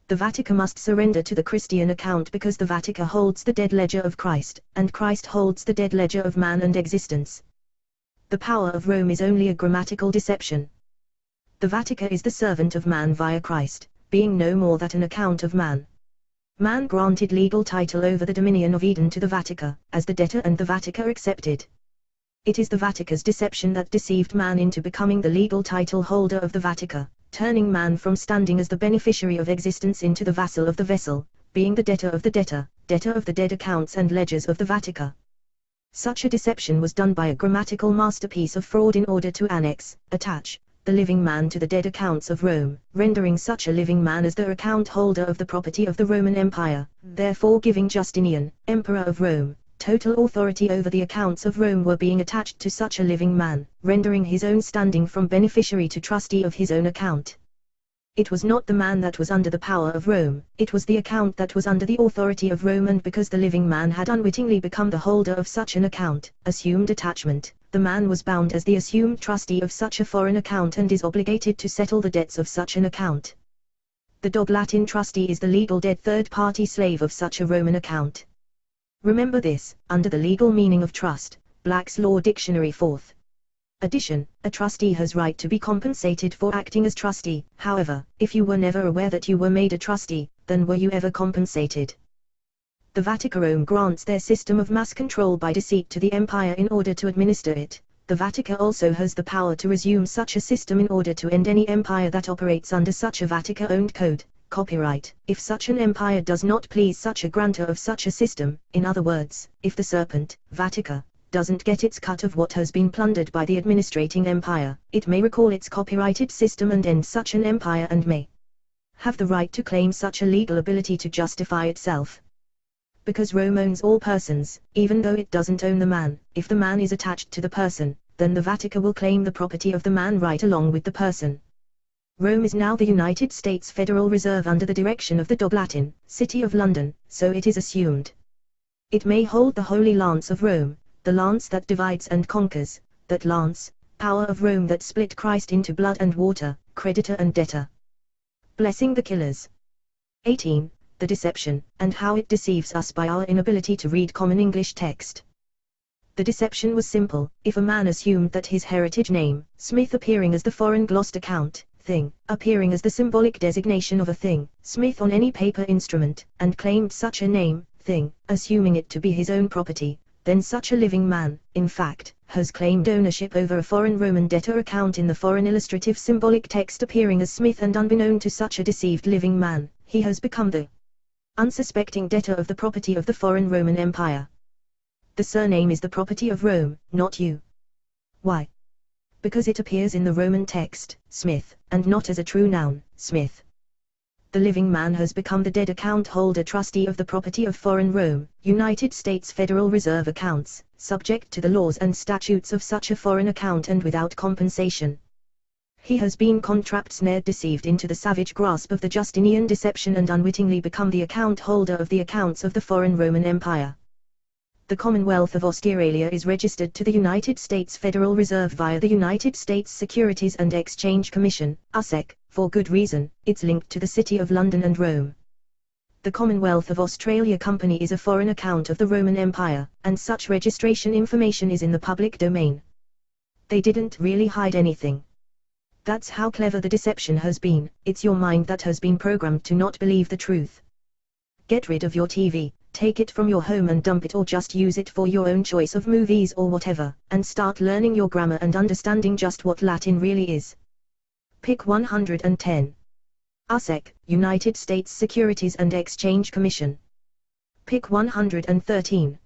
The Vatican must surrender to the Christian account because the Vatican holds the dead ledger of Christ, and Christ holds the dead ledger of man and existence. The power of Rome is only a grammatical deception. The Vatican is the servant of man via Christ, being no more than an account of man. Man granted legal title over the dominion of Eden to the Vatican, as the debtor, and the Vatican accepted. It is the Vatican's deception that deceived man into becoming the legal title holder of the Vatican, turning man from standing as the beneficiary of existence into the vassal of the vessel, being the debtor of the debtor, debtor of the dead accounts and ledgers of the Vatican. Such a deception was done by a grammatical masterpiece of fraud in order to attach, the living man to the dead accounts of Rome, rendering such a living man as the account holder of the property of the Roman Empire, therefore giving Justinian, Emperor of Rome, total authority over the accounts of Rome were being attached to such a living man, rendering his own standing from beneficiary to trustee of his own account. It was not the man that was under the power of Rome, it was the account that was under the authority of Rome, and because the living man had unwittingly become the holder of such an account, assumed attachment, the man was bound as the assumed trustee of such a foreign account and is obligated to settle the debts of such an account. The dog Latin trustee is the legal dead third-party slave of such a Roman account. Remember this, under the legal meaning of trust, Black's Law Dictionary 4th edition, a trustee has right to be compensated for acting as trustee. However, if you were never aware that you were made a trustee, then were you ever compensated? The Vatican Rome grants their system of mass control by deceit to the empire in order to administer it. The Vatican also has the power to resume such a system in order to end any empire that operates under such a Vatican-owned code. Copyright, if such an empire does not please such a grantor of such a system, in other words, if the serpent, Vatican, doesn't get its cut of what has been plundered by the administrating empire, it may recall its copyrighted system and end such an empire and may have the right to claim such a legal ability to justify itself. Because Rome owns all persons, even though it doesn't own the man, if the man is attached to the person, then the Vatican will claim the property of the man right along with the person. Rome is now the United States Federal Reserve under the direction of the dog Latin, City of London, so it is assumed. It may hold the Holy Lance of Rome, the lance that divides and conquers, that lance, power of Rome that split Christ into blood and water, creditor and debtor. Blessing the killers. 18. The deception, and how it deceives us by our inability to read common English text. The deception was simple. If a man assumed that his heritage name, Smith appearing as the foreign glossed account, thing, appearing as the symbolic designation of a thing, Smith on any paper instrument, and claimed such a name, thing, assuming it to be his own property, then such a living man, in fact, has claimed ownership over a foreign Roman debtor account in the foreign illustrative symbolic text appearing as Smith, and unbeknown to such a deceived living man, he has become the unsuspecting debtor of the property of the foreign Roman Empire. The surname is the property of Rome, not you. Why? Because it appears in the Roman text, Smith, and not as a true noun, Smith. The living man has become the dead account holder, trustee of the property of foreign Rome, United States Federal Reserve accounts, subject to the laws and statutes of such a foreign account and without compensation. He has been contrapped, snared, deceived into the savage grasp of the Justinian deception, and unwittingly become the account holder of the accounts of the foreign Roman Empire. The Commonwealth of Australia is registered to the United States Federal Reserve via the United States Securities and Exchange Commission, USEC, for good reason. It's linked to the City of London and Rome. The Commonwealth of Australia Company is a foreign account of the Roman Empire, and such registration information is in the public domain. They didn't really hide anything. That's how clever the deception has been. It's your mind that has been programmed to not believe the truth. Get rid of your TV. Take it from your home and dump it, or just use it for your own choice of movies or whatever, and start learning your grammar and understanding just what Latin really is. Pick 110. USEC, United States Securities and Exchange Commission. Pick 113.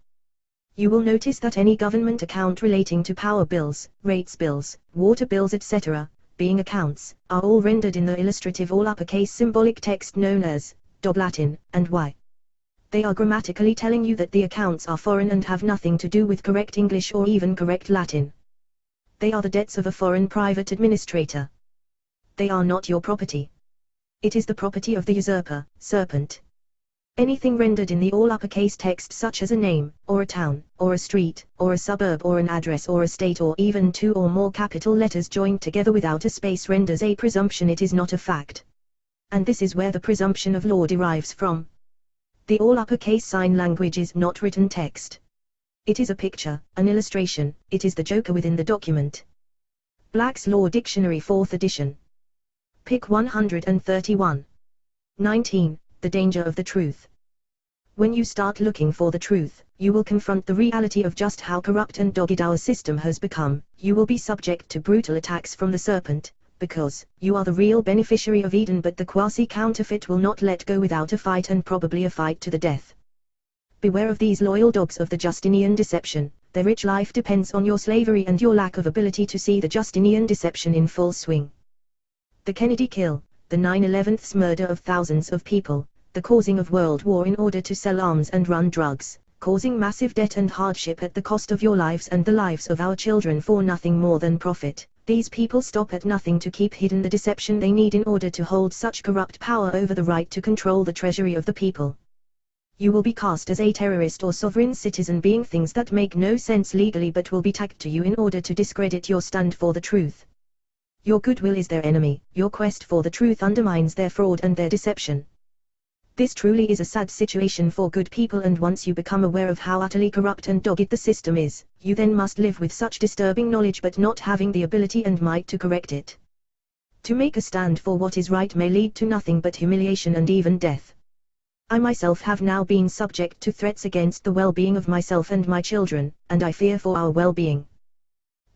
You will notice that any government account relating to power bills, rates bills, water bills, etc., being accounts, are all rendered in the illustrative all uppercase symbolic text known as Latin, and why? They are grammatically telling you that the accounts are foreign and have nothing to do with correct English or even correct Latin. They are the debts of a foreign private administrator. They are not your property. It is the property of the usurper, serpent. Anything rendered in the all uppercase text, such as a name, or a town, or a street, or a suburb, or an address, or a state, or even two or more capital letters joined together without a space, renders a presumption it is not a fact. And this is where the presumption of law derives from. The all uppercase sign language is not written text. It is a picture, an illustration, it is the joker within the document. Black's Law Dictionary 4th edition. Pick 131. 19. The danger of the truth. When you start looking for the truth, you will confront the reality of just how corrupt and dogged our system has become. You will be subject to brutal attacks from the serpent, because you are the real beneficiary of Eden, but the quasi-counterfeit will not let go without a fight, and probably a fight to the death. Beware of these loyal dogs of the Justinian deception. Their rich life depends on your slavery and your lack of ability to see the Justinian deception in full swing. The Kennedy kill, the 9/11's murder of thousands of people, the causing of world war in order to sell arms and run drugs, causing massive debt and hardship at the cost of your lives and the lives of our children for nothing more than profit. These people stop at nothing to keep hidden the deception they need in order to hold such corrupt power over the right to control the treasury of the people. You will be cast as a terrorist or sovereign citizen, being things that make no sense legally but will be tagged to you in order to discredit your stand for the truth. Your goodwill is their enemy, your quest for the truth undermines their fraud and their deception. This truly is a sad situation for good people, and once you become aware of how utterly corrupt and dogged the system is, you then must live with such disturbing knowledge but not having the ability and might to correct it. To make a stand for what is right may lead to nothing but humiliation and even death. I myself have now been subject to threats against the well-being of myself and my children, and I fear for our well-being.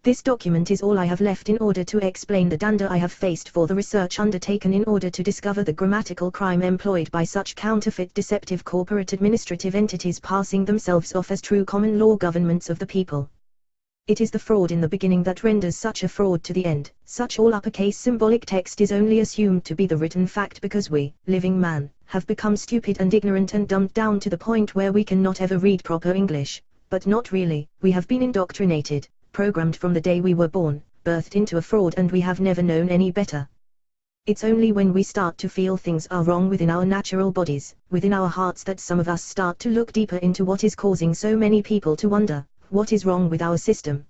This document is all I have left in order to explain the danger I have faced for the research undertaken in order to discover the grammatical crime employed by such counterfeit deceptive corporate administrative entities passing themselves off as true common law governments of the people. It is the fraud in the beginning that renders such a fraud to the end. Such all uppercase symbolic text is only assumed to be the written fact because we, living man, have become stupid and ignorant and dumbed down to the point where we cannot ever read proper English. But not really, we have been indoctrinated, programmed from the day we were born, birthed into a fraud, and we have never known any better. It's only when we start to feel things are wrong within our natural bodies, within our hearts, that some of us start to look deeper into what is causing so many people to wonder, what is wrong with our system?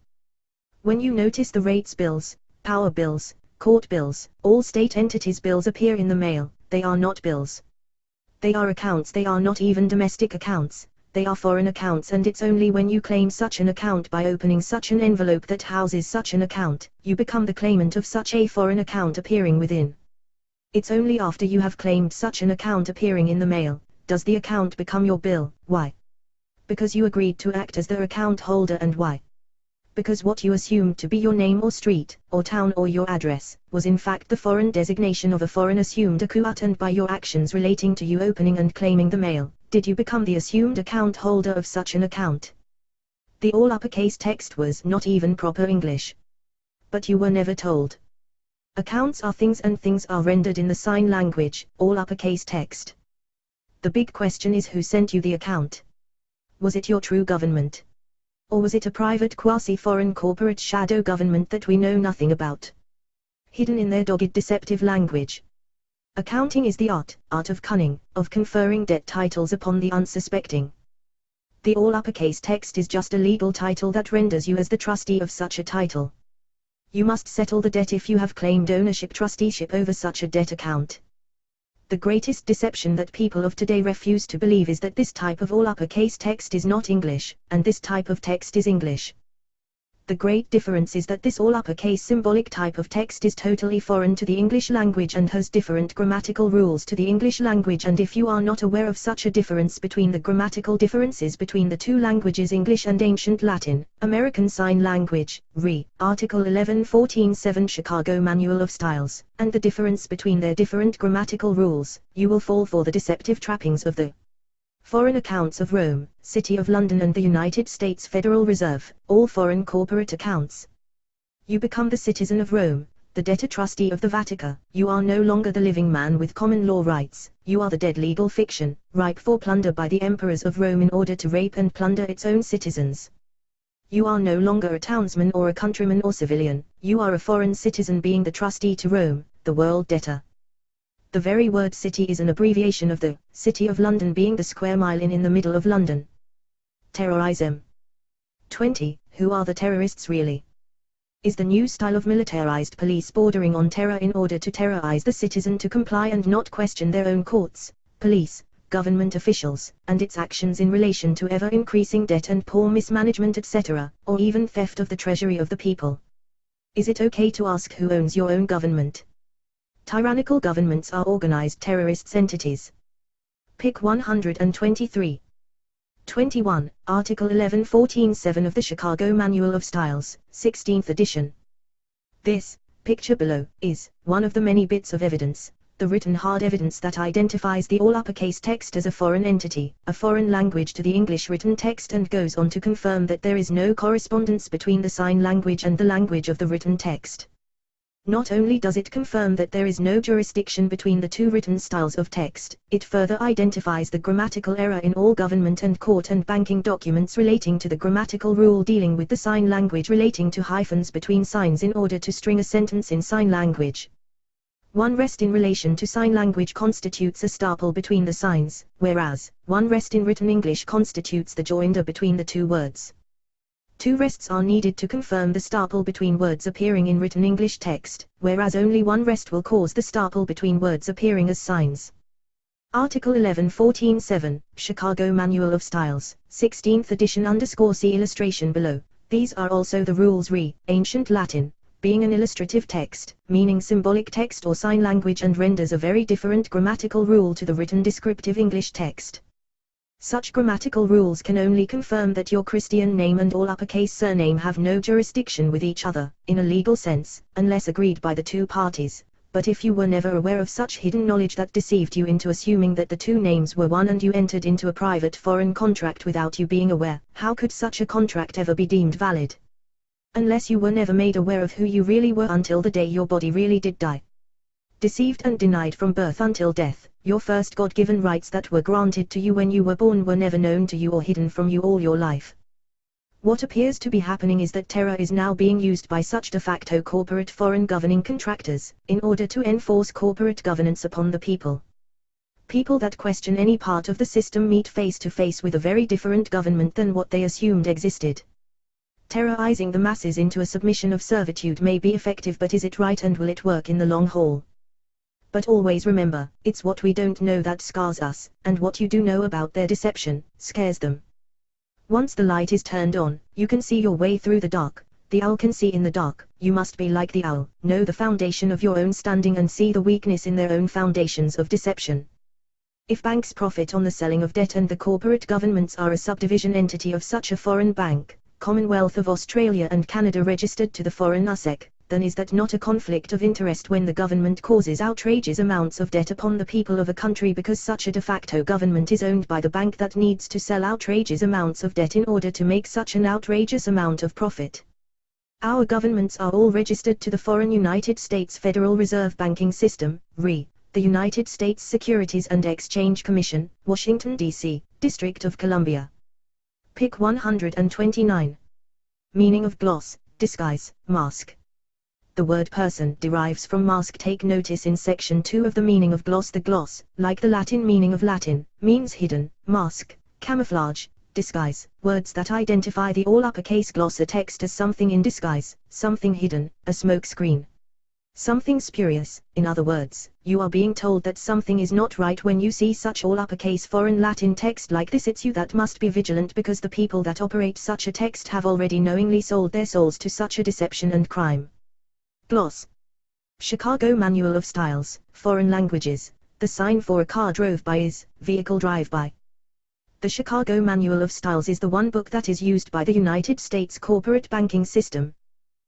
When you notice the rates bills, power bills, court bills, all state entities bills appear in the mail, they are not bills. They are accounts. They are not even domestic accounts. They are foreign accounts, and it's only when you claim such an account by opening such an envelope that houses such an account, you become the claimant of such a foreign account appearing within. It's only after you have claimed such an account appearing in the mail, does the account become your bill. Why? Because you agreed to act as their account holder. And why? Because what you assumed to be your name or street, or town or your address, was in fact the foreign designation of a foreign assumed account, and by your actions relating to you opening and claiming the mail, did you become the assumed account holder of such an account. The all uppercase text was not even proper English. But you were never told. Accounts are things and things are rendered in the sign language, all uppercase text. The big question is, who sent you the account? Was it your true government? Or was it a private quasi-foreign corporate shadow government that we know nothing about? Hidden in their dogged deceptive language. Accounting is the art of cunning, of conferring debt titles upon the unsuspecting. The all uppercase text is just a legal title that renders you as the trustee of such a title. You must settle the debt if you have claimed ownership trusteeship over such a debt account. The greatest deception that people of today refuse to believe is that this type of all uppercase text is not English, and this type of text is English. The great difference is that this all uppercase symbolic type of text is totally foreign to the English language and has different grammatical rules to the English language, and if you are not aware of such a difference between the grammatical differences between the two languages, English and Ancient Latin, American Sign Language, Re. Article 1114-7 Chicago Manual of Styles, and the difference between their different grammatical rules, you will fall for the deceptive trappings of the foreign accounts of Rome, City of London and the United States Federal Reserve, all foreign corporate accounts. You become the citizen of Rome, the debtor trustee of the Vatican. You are no longer the living man with common law rights, you are the dead legal fiction, ripe for plunder by the emperors of Rome in order to rape and plunder its own citizens. You are no longer a townsman or a countryman or civilian, you are a foreign citizen being the trustee to Rome, the world debtor. The very word city is an abbreviation of the City of London, being the square mile in the middle of London. Terrorize them. 20. Who are the terrorists really? Is the new style of militarized police bordering on terror in order to terrorize the citizen to comply and not question their own courts, police, government officials, and its actions in relation to ever-increasing debt and poor mismanagement, etc., or even theft of the treasury of the people? Is it okay to ask who owns your own government? Tyrannical governments are organized terrorist entities. Pick 123. 21. Article 1114-7 of the Chicago Manual of Styles, 16th edition. This, picture below, is one of the many bits of evidence, the written hard evidence that identifies the all uppercase text as a foreign entity, a foreign language to the English written text, and goes on to confirm that there is no correspondence between the sign language and the language of the written text. Not only does it confirm that there is no jurisdiction between the two written styles of text, it further identifies the grammatical error in all government and court and banking documents relating to the grammatical rule dealing with the sign language relating to hyphens between signs in order to string a sentence in sign language. One rest in relation to sign language constitutes a staple between the signs, whereas one rest in written English constitutes the joinder between the two words. Two rests are needed to confirm the staple between words appearing in written English text, whereas only one rest will cause the staple between words appearing as signs. Article 1114-7, Chicago Manual of Styles, 16th edition _ see illustration below. These are also the rules re. Ancient Latin, being an illustrative text, meaning symbolic text or sign language, and renders a very different grammatical rule to the written descriptive English text. Such grammatical rules can only confirm that your Christian name and all uppercase surname have no jurisdiction with each other, in a legal sense, unless agreed by the two parties. But if you were never aware of such hidden knowledge that deceived you into assuming that the two names were one, and you entered into a private foreign contract without you being aware, how could such a contract ever be deemed valid? Unless you were never made aware of who you really were until the day your body really did die. Deceived and denied from birth until death, your first God-given rights that were granted to you when you were born were never known to you or hidden from you all your life. What appears to be happening is that terror is now being used by such de facto corporate foreign governing contractors, in order to enforce corporate governance upon the people. People that question any part of the system meet face to face with a very different government than what they assumed existed. Terrorizing the masses into a submission of servitude may be effective, but is it right, and will it work in the long haul? But always remember, it's what we don't know that scars us, and what you do know about their deception scares them. Once the light is turned on, you can see your way through the dark. The owl can see in the dark. You must be like the owl, know the foundation of your own standing and see the weakness in their own foundations of deception. If banks profit on the selling of debt and the corporate governments are a subdivision entity of such a foreign bank, Commonwealth of Australia and Canada registered to the Foreign USEC, then is that not a conflict of interest when the government causes outrageous amounts of debt upon the people of a country because such a de facto government is owned by the bank that needs to sell outrageous amounts of debt in order to make such an outrageous amount of profit? Our governments are all registered to the Foreign United States Federal Reserve Banking System, RE, the United States Securities and Exchange Commission, Washington, D.C., District of Columbia. Pick 129. Meaning of gloss, disguise, mask. The word person derives from mask. Take notice in section 2 of the meaning of gloss. The gloss, like the Latin meaning of Latin, means hidden, mask, camouflage, disguise. Words that identify the all-uppercase gloss a text as something in disguise, something hidden, a smoke screen. Something spurious. In other words, you are being told that something is not right when you see such all-uppercase foreign Latin text like this. It's you that must be vigilant because the people that operate such a text have already knowingly sold their souls to such a deception and crime. Gloss. Chicago Manual of Styles, Foreign Languages. The sign for a car drove by is, vehicle drive by. The Chicago Manual of Styles is the one book that is used by the United States corporate banking system.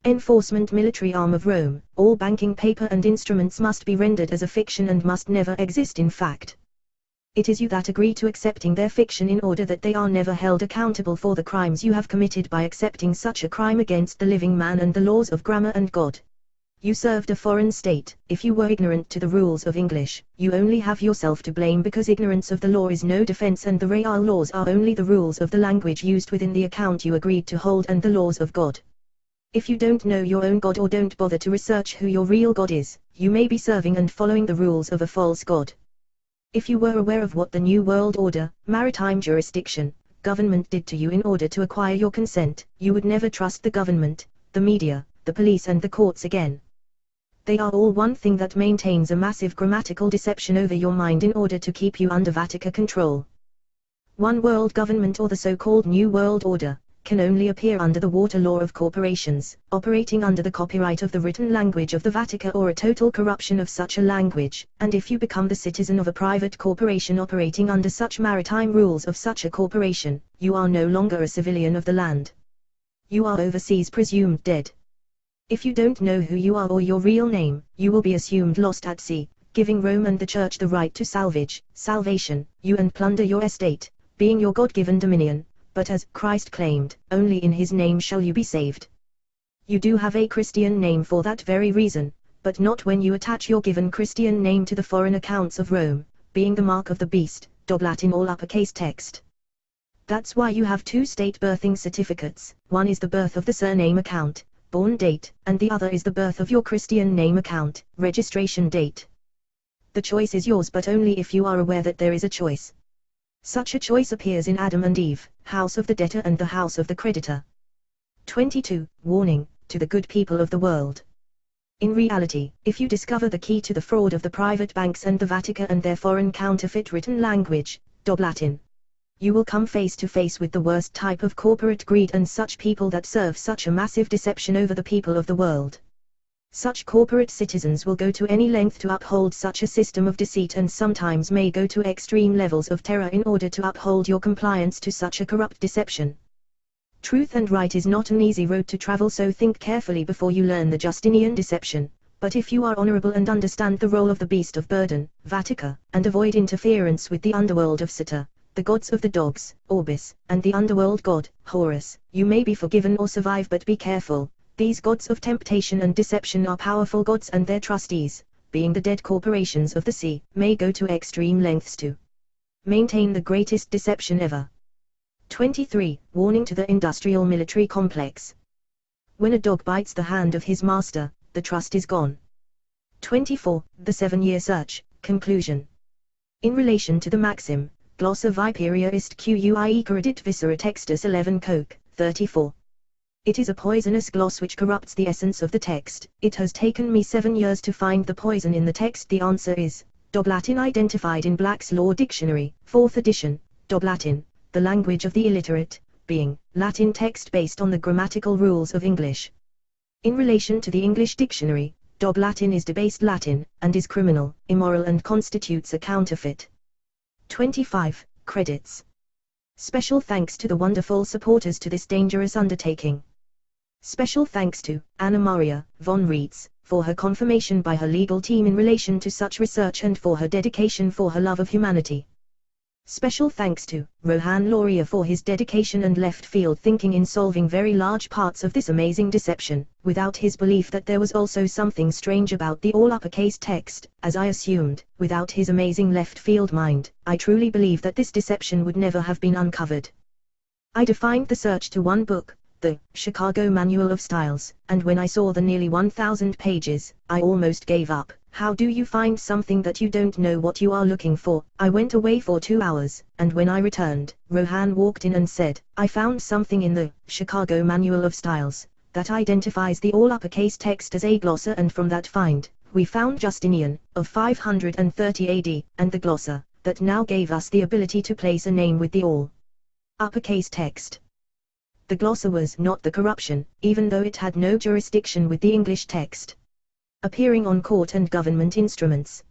Enforcement military arm of Rome. All banking paper and instruments must be rendered as a fiction and must never exist in fact. It is you that agree to accepting their fiction in order that they are never held accountable for the crimes you have committed by accepting such a crime against the living man and the laws of grammar and God. You served a foreign state. If you were ignorant to the rules of English, you only have yourself to blame because ignorance of the law is no defense and the real laws are only the rules of the language used within the account you agreed to hold and the laws of God. If you don't know your own God or don't bother to research who your real God is, you may be serving and following the rules of a false God. If you were aware of what the New World Order, maritime jurisdiction, government did to you in order to acquire your consent, you would never trust the government, the media, the police and the courts again. They are all one thing that maintains a massive grammatical deception over your mind in order to keep you under Vatican control. One world government or the so-called New World Order can only appear under the water law of corporations, operating under the copyright of the written language of the Vatican or a total corruption of such a language, and if you become the citizen of a private corporation operating under such maritime rules of such a corporation, you are no longer a civilian of the land. You are overseas presumed dead. If you don't know who you are or your real name, you will be assumed lost at sea, giving Rome and the Church the right to salvation, you and plunder your estate, being your God-given dominion, but as Christ claimed, only in his name shall you be saved. You do have a Christian name for that very reason, but not when you attach your given Christian name to the foreign accounts of Rome, being the mark of the beast, Latin all uppercase text. That's why you have two state birthing certificates. One is the birth of the surname account, born date, and the other is the birth of your Christian name account, registration date. The choice is yours but only if you are aware that there is a choice. Such a choice appears in Adam and Eve, house of the debtor and the house of the creditor. 22. Warning, to the good people of the world. In reality, if you discover the key to the fraud of the private banks and the Vatican and their foreign counterfeit written language, Latin, you will come face to face with the worst type of corporate greed and such people that serve such a massive deception over the people of the world. Such corporate citizens will go to any length to uphold such a system of deceit and sometimes may go to extreme levels of terror in order to uphold your compliance to such a corrupt deception. Truth and right is not an easy road to travel, so think carefully before you learn the Justinian deception, but if you are honorable and understand the role of the beast of burden, Vatican, and avoid interference with the underworld of Sita, the gods of the dogs, Orbis, and the underworld god, Horus, you may be forgiven or survive, but be careful. These gods of temptation and deception are powerful gods and their trustees, being the dead corporations of the sea, may go to extreme lengths to maintain the greatest deception ever. 23. Warning to the industrial military complex. When a dog bites the hand of his master, the trust is gone. 24. The 7-year search, conclusion. In relation to the maxim, glossa viperia ist qui corridit viscera textus 11 coke, 34. It is a poisonous gloss which corrupts the essence of the text. It has taken me 7 years to find the poison in the text. The answer is, Latin identified in Black's Law Dictionary, 4th edition, Latin, the language of the illiterate, being, Latin text based on the grammatical rules of English. In relation to the English dictionary, Latin is debased Latin, and is criminal, immoral and constitutes a counterfeit. 25. Credits. Special thanks to the wonderful supporters to this dangerous undertaking. Special thanks to Anna Maria von Reitz for her confirmation by her legal team in relation to such research and for her dedication for her love of humanity. Special thanks to Rohan Lauria for his dedication and left-field thinking in solving very large parts of this amazing deception, without his belief that there was also something strange about the all-uppercase text, as I assumed. Without his amazing left-field mind, I truly believe that this deception would never have been uncovered. I defined the search to one book, the Chicago Manual of Styles, and when I saw the nearly 1,000 pages, I almost gave up. How do you find something that you don't know what you are looking for? I went away for 2 hours, and when I returned, Rohan walked in and said, I found something in the Chicago Manual of Styles that identifies the all-uppercase text as a glosser, and from that find, we found Justinian, of 530 AD, and the glosser that now gave us the ability to place a name with the all-uppercase text. The glosser was not the corruption, even though it had no jurisdiction with the English text appearing on court and government instruments.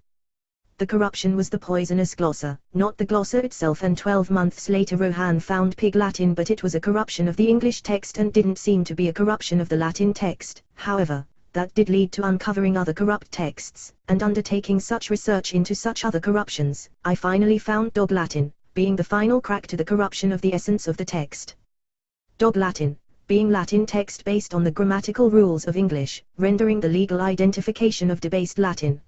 The corruption was the poisonous glosser, not the glosser itself, and 12 months later Rohan found Pig Latin, but it was a corruption of the English text and didn't seem to be a corruption of the Latin text. However, that did lead to uncovering other corrupt texts, and undertaking such research into such other corruptions. I finally found Dog Latin, being the final crack to the corruption of the essence of the text. Dog Latin, being Latin text based on the grammatical rules of English, rendering the legal identification of debased Latin.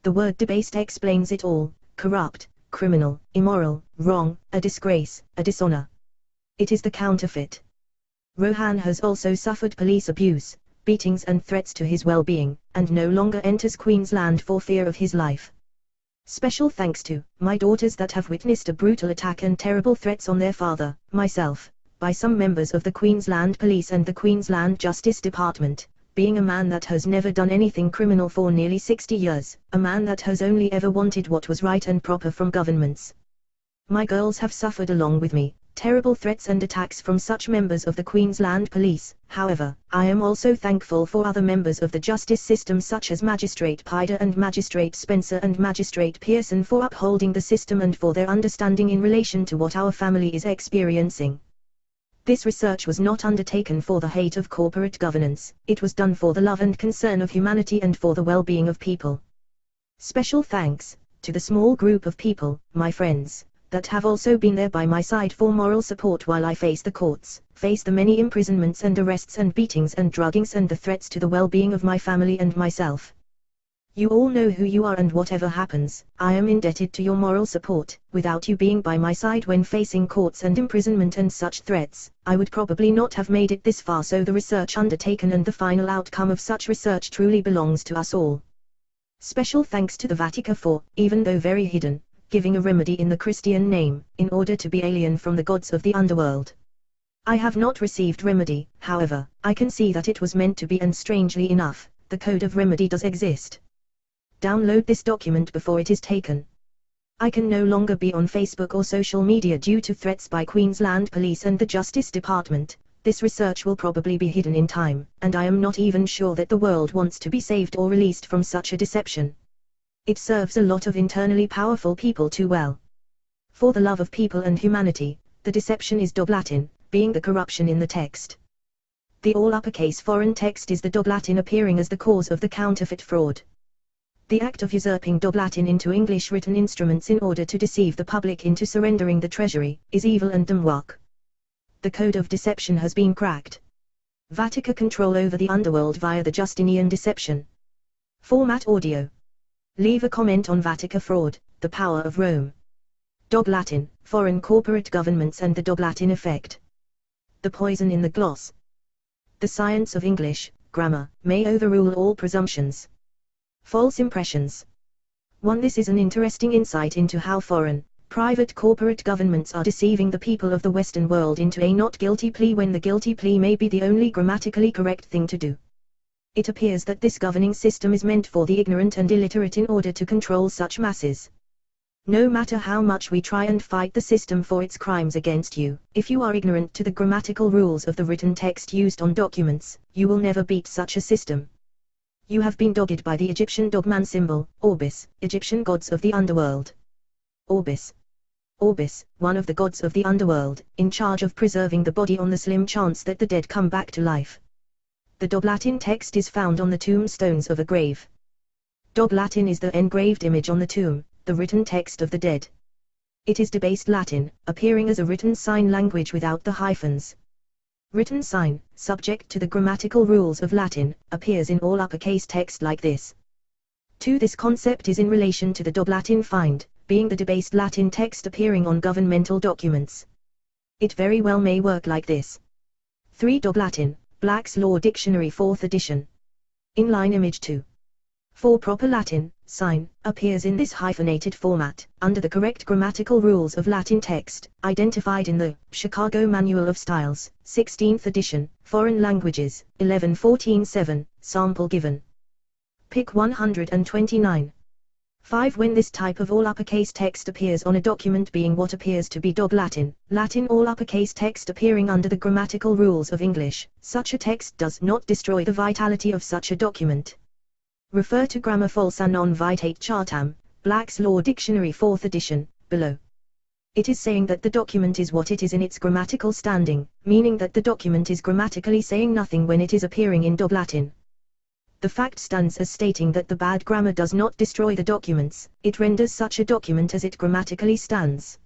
The word debased explains it all: corrupt, criminal, immoral, wrong, a disgrace, a dishonor. It is the counterfeit. Rohan has also suffered police abuse, beatings and threats to his well-being, and no longer enters Queensland for fear of his life. Special thanks to my daughters that have witnessed a brutal attack and terrible threats on their father, myself, by some members of the Queensland Police and the Queensland Justice Department. Being a man that has never done anything criminal for nearly 60 years, a man that has only ever wanted what was right and proper from governments. My girls have suffered along with me terrible threats and attacks from such members of the Queensland Police. However, I am also thankful for other members of the justice system such as Magistrate Pider and Magistrate Spencer and Magistrate Pearson for upholding the system and for their understanding in relation to what our family is experiencing. This research was not undertaken for the hate of corporate governance, it was done for the love and concern of humanity and for the well-being of people. Special thanks to the small group of people, my friends, that have also been there by my side for moral support while I face the courts, face the many imprisonments and arrests and beatings and druggings and the threats to the well-being of my family and myself. You all know who you are, and whatever happens, I am indebted to your moral support. Without you being by my side when facing courts and imprisonment and such threats, I would probably not have made it this far. So the research undertaken and the final outcome of such research truly belongs to us all. Special thanks to the Vatican for, even though very hidden, giving a remedy in the Christian name, in order to be alien from the gods of the underworld. I have not received remedy, however, I can see that it was meant to be, and strangely enough, the code of remedy does exist. Download this document before it is taken. I can no longer be on Facebook or social media due to threats by Queensland Police and the Justice Department. This research will probably be hidden in time, and I am not even sure that the world wants to be saved or released from such a deception. It serves a lot of internally powerful people too well. For the love of people and humanity, the deception is Dog Latin, being the corruption in the text. The all-uppercase foreign text is the Dog Latin appearing as the cause of the counterfeit fraud. The act of usurping Dog Latin into English written instruments in order to deceive the public into surrendering the treasury, is evil and dumb work. The code of deception has been cracked. Vatican control over the underworld via the Justinian deception. Format audio. Leave a comment on Vatican fraud, the power of Rome. Dog Latin, foreign corporate governments and the Dog Latin effect. The poison in the gloss. The science of English, grammar, may overrule all presumptions. False impressions. 1. This is an interesting insight into how foreign, private corporate governments are deceiving the people of the Western world into a not guilty plea when the guilty plea may be the only grammatically correct thing to do. It appears that this governing system is meant for the ignorant and illiterate in order to control such masses. No matter how much we try and fight the system for its crimes against you, if you are ignorant to the grammatical rules of the written text used on documents, you will never beat such a system. You have been dogged by the Egyptian dogman symbol, Orbis, Egyptian gods of the underworld. Orbis. Orbis, one of the gods of the underworld, in charge of preserving the body on the slim chance that the dead come back to life. The Dog Latin text is found on the tombstones of a grave. Dog Latin is the engraved image on the tomb, the written text of the dead. It is debased Latin, appearing as a written sign language without the hyphens. Written sign, subject to the grammatical rules of Latin, appears in all uppercase text like this. 2. This concept is in relation to the Dog Latin find, being the debased Latin text appearing on governmental documents. It very well may work like this. 3. Dog Latin, Black's Law Dictionary 4th edition. Inline image 2. 4. Proper Latin, sign, appears in this hyphenated format, under the correct grammatical rules of Latin text, identified in the Chicago Manual of Styles, 16th edition, Foreign Languages, 11-14-7, sample given. Pic 129. 5. When this type of all uppercase text appears on a document being what appears to be Dog Latin, Latin all uppercase text appearing under the grammatical rules of English, such a text does not destroy the vitality of such a document. Refer to Grammar Falsa Non Vitate Chartam, Black's Law Dictionary 4th edition, below. It is saying that the document is what it is in its grammatical standing, meaning that the document is grammatically saying nothing when it is appearing in Dog Latin. The fact stands as stating that the bad grammar does not destroy the documents, it renders such a document as it grammatically stands.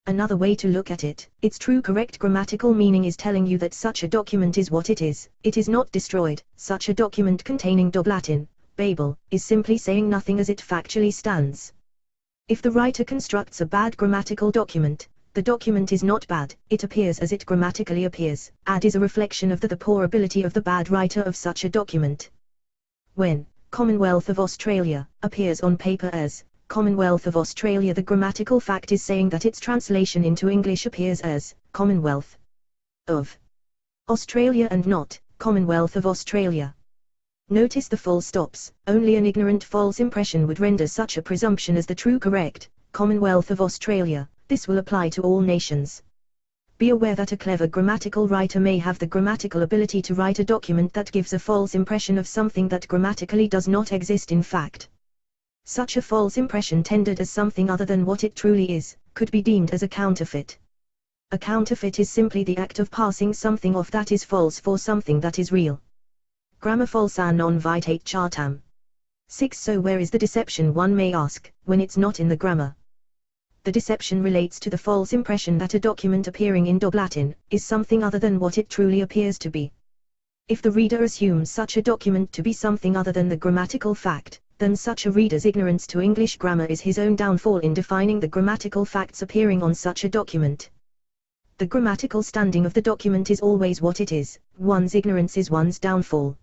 Another way to look at it, its true correct grammatical meaning is telling you that such a document is what it is not destroyed. Such a document containing Dog Latin, Babel, is simply saying nothing as it factually stands. If the writer constructs a bad grammatical document, the document is not bad, it appears as it grammatically appears, and is a reflection of the poor ability of the bad writer of such a document. When Commonwealth of Australia appears on paper as Commonwealth of Australia, the grammatical fact is saying that its translation into English appears as Commonwealth of Australia and not Commonwealth of Australia. Notice the full stops. Only an ignorant false impression would render such a presumption as the true correct Commonwealth of Australia. This will apply to all nations. Be aware that a clever grammatical writer may have the grammatical ability to write a document that gives a false impression of something that grammatically does not exist in fact. Such a false impression tendered as something other than what it truly is, could be deemed as a counterfeit. A counterfeit is simply the act of passing something off that is false for something that is real. Grammar falsa non vitate chartam. 6. So where is the deception, one may ask, when it's not in the grammar? The deception relates to the false impression that a document appearing in Dog Latin is something other than what it truly appears to be. If the reader assumes such a document to be something other than the grammatical fact, then such a reader's ignorance to English grammar is his own downfall in defining the grammatical facts appearing on such a document. The grammatical standing of the document is always what it is. One's ignorance is one's downfall.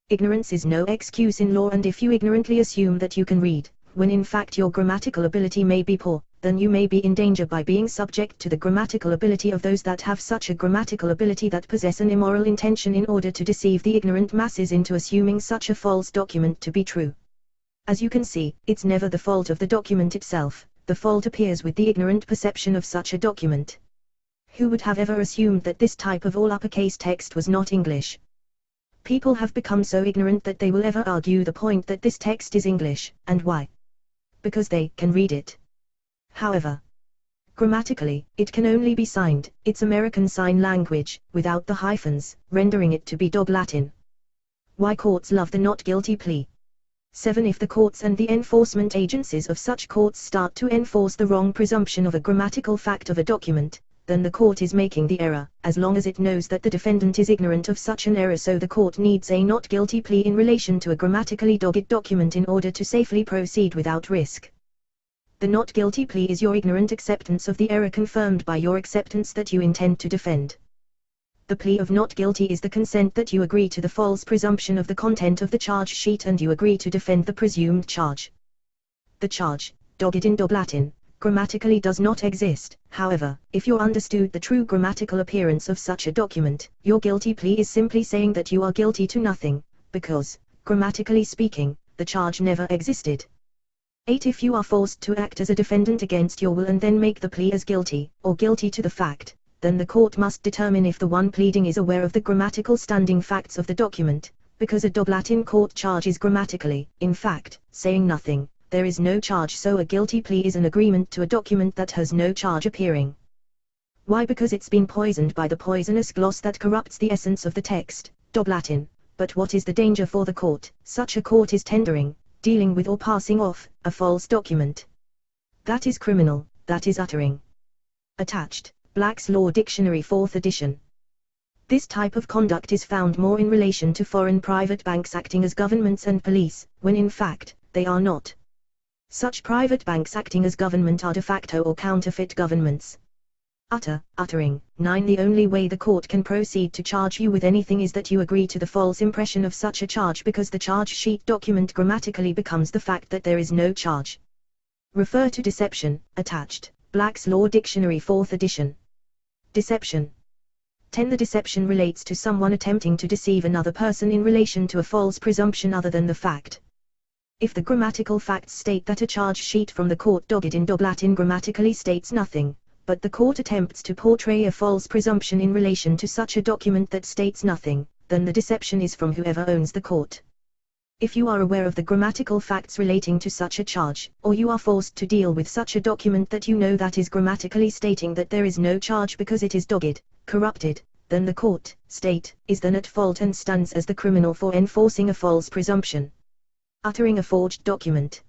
Ignorance is no excuse in law, and if you ignorantly assume that you can read, when in fact your grammatical ability may be poor, then you may be in danger by being subject to the grammatical ability of those that have such a grammatical ability that possess an immoral intention in order to deceive the ignorant masses into assuming such a false document to be true. As you can see, it's never the fault of the document itself, the fault appears with the ignorant perception of such a document. Who would have ever assumed that this type of all uppercase text was not English? People have become so ignorant that they will ever argue the point that this text is English, and why? Because they can read it. However, grammatically, it can only be signed, it's American Sign Language, without the hyphens, rendering it to be Dog Latin. Why courts love the not guilty plea. 7. If the courts and the enforcement agencies of such courts start to enforce the wrong presumption of a grammatical fact of a document, then the court is making the error, as long as it knows that the defendant is ignorant of such an error, so the court needs a not guilty plea in relation to a grammatically dogged document in order to safely proceed without risk. The not guilty plea is your ignorant acceptance of the error confirmed by your acceptance that you intend to defend. The plea of not guilty is the consent that you agree to the false presumption of the content of the charge sheet and you agree to defend the presumed charge. The charge, dogged in Dog Latin, grammatically does not exist. However, if you understood the true grammatical appearance of such a document, your guilty plea is simply saying that you are guilty to nothing, because, grammatically speaking, the charge never existed. 8. If you are forced to act as a defendant against your will and then make the plea as guilty, or guilty to the fact, then the court must determine if the one pleading is aware of the grammatical standing facts of the document, because a Dog Latin court charge is grammatically, in fact, saying nothing, there is no charge, so a guilty plea is an agreement to a document that has no charge appearing. Why? Because it's been poisoned by the poisonous gloss that corrupts the essence of the text, Dob Latin. But what is the danger for the court? Such a court is tendering, dealing with or passing off, a false document. That is criminal, that is uttering. Attached, Black's Law Dictionary 4th edition. This type of conduct is found more in relation to foreign private banks acting as governments and police, when in fact, they are not. Such private banks acting as government are de facto or counterfeit governments. Uttering. 9. The only way the court can proceed to charge you with anything is that you agree to the false impression of such a charge, because the charge sheet document grammatically becomes the fact that there is no charge. Refer to Decption, attached, Black's Law Dictionary 4th edition. Deception. 10. The deception relates to someone attempting to deceive another person in relation to a false presumption other than the fact. If the grammatical facts state that a charge sheet from the court dogged in Dob Latin grammatically states nothing, but the court attempts to portray a false presumption in relation to such a document that states nothing, then the deception is from whoever owns the court. If you are aware of the grammatical facts relating to such a charge, or you are forced to deal with such a document that you know that is grammatically stating that there is no charge because it is dogged, corrupted, then the court, state, is then at fault and stands as the criminal for enforcing a false presumption. Uttering a forged document.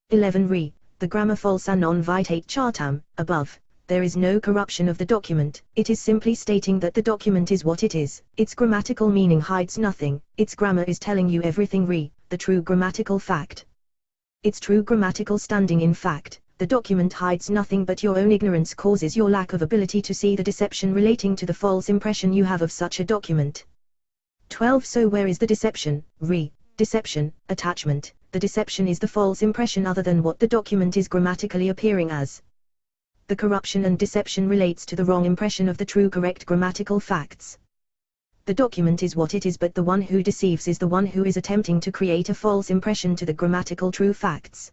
11. Re. The grammar falsa non vitate chartam, above. There is no corruption of the document, it is simply stating that the document is what it is, its grammatical meaning hides nothing, its grammar is telling you everything. Re. The true grammatical fact. Its true grammatical standing. In fact, the document hides nothing, but your own ignorance causes your lack of ability to see the deception relating to the false impression you have of such a document. 12. So where is the deception? Re. Deception, attachment. The deception is the false impression other than what the document is grammatically appearing as. The corruption and deception relates to the wrong impression of the true correct grammatical facts. The document is what it is, but the one who deceives is the one who is attempting to create a false impression to the grammatical true facts.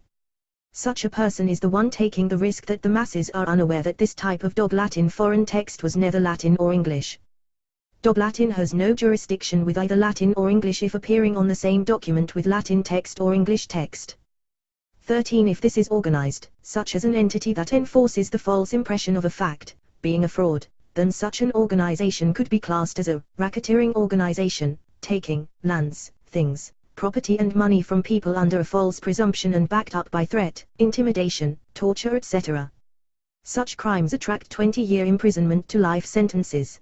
Such a person is the one taking the risk that the masses are unaware that this type of Dob Latin foreign text was neither Latin or English. Dob Latin has no jurisdiction with either Latin or English if appearing on the same document with Latin text or English text. 13. If this is organized, such as an entity that enforces the false impression of a fact, being a fraud, then such an organization could be classed as a racketeering organization, taking lands, things, property and money from people under a false presumption and backed up by threat, intimidation, torture, etc. Such crimes attract 20-year imprisonment to life sentences.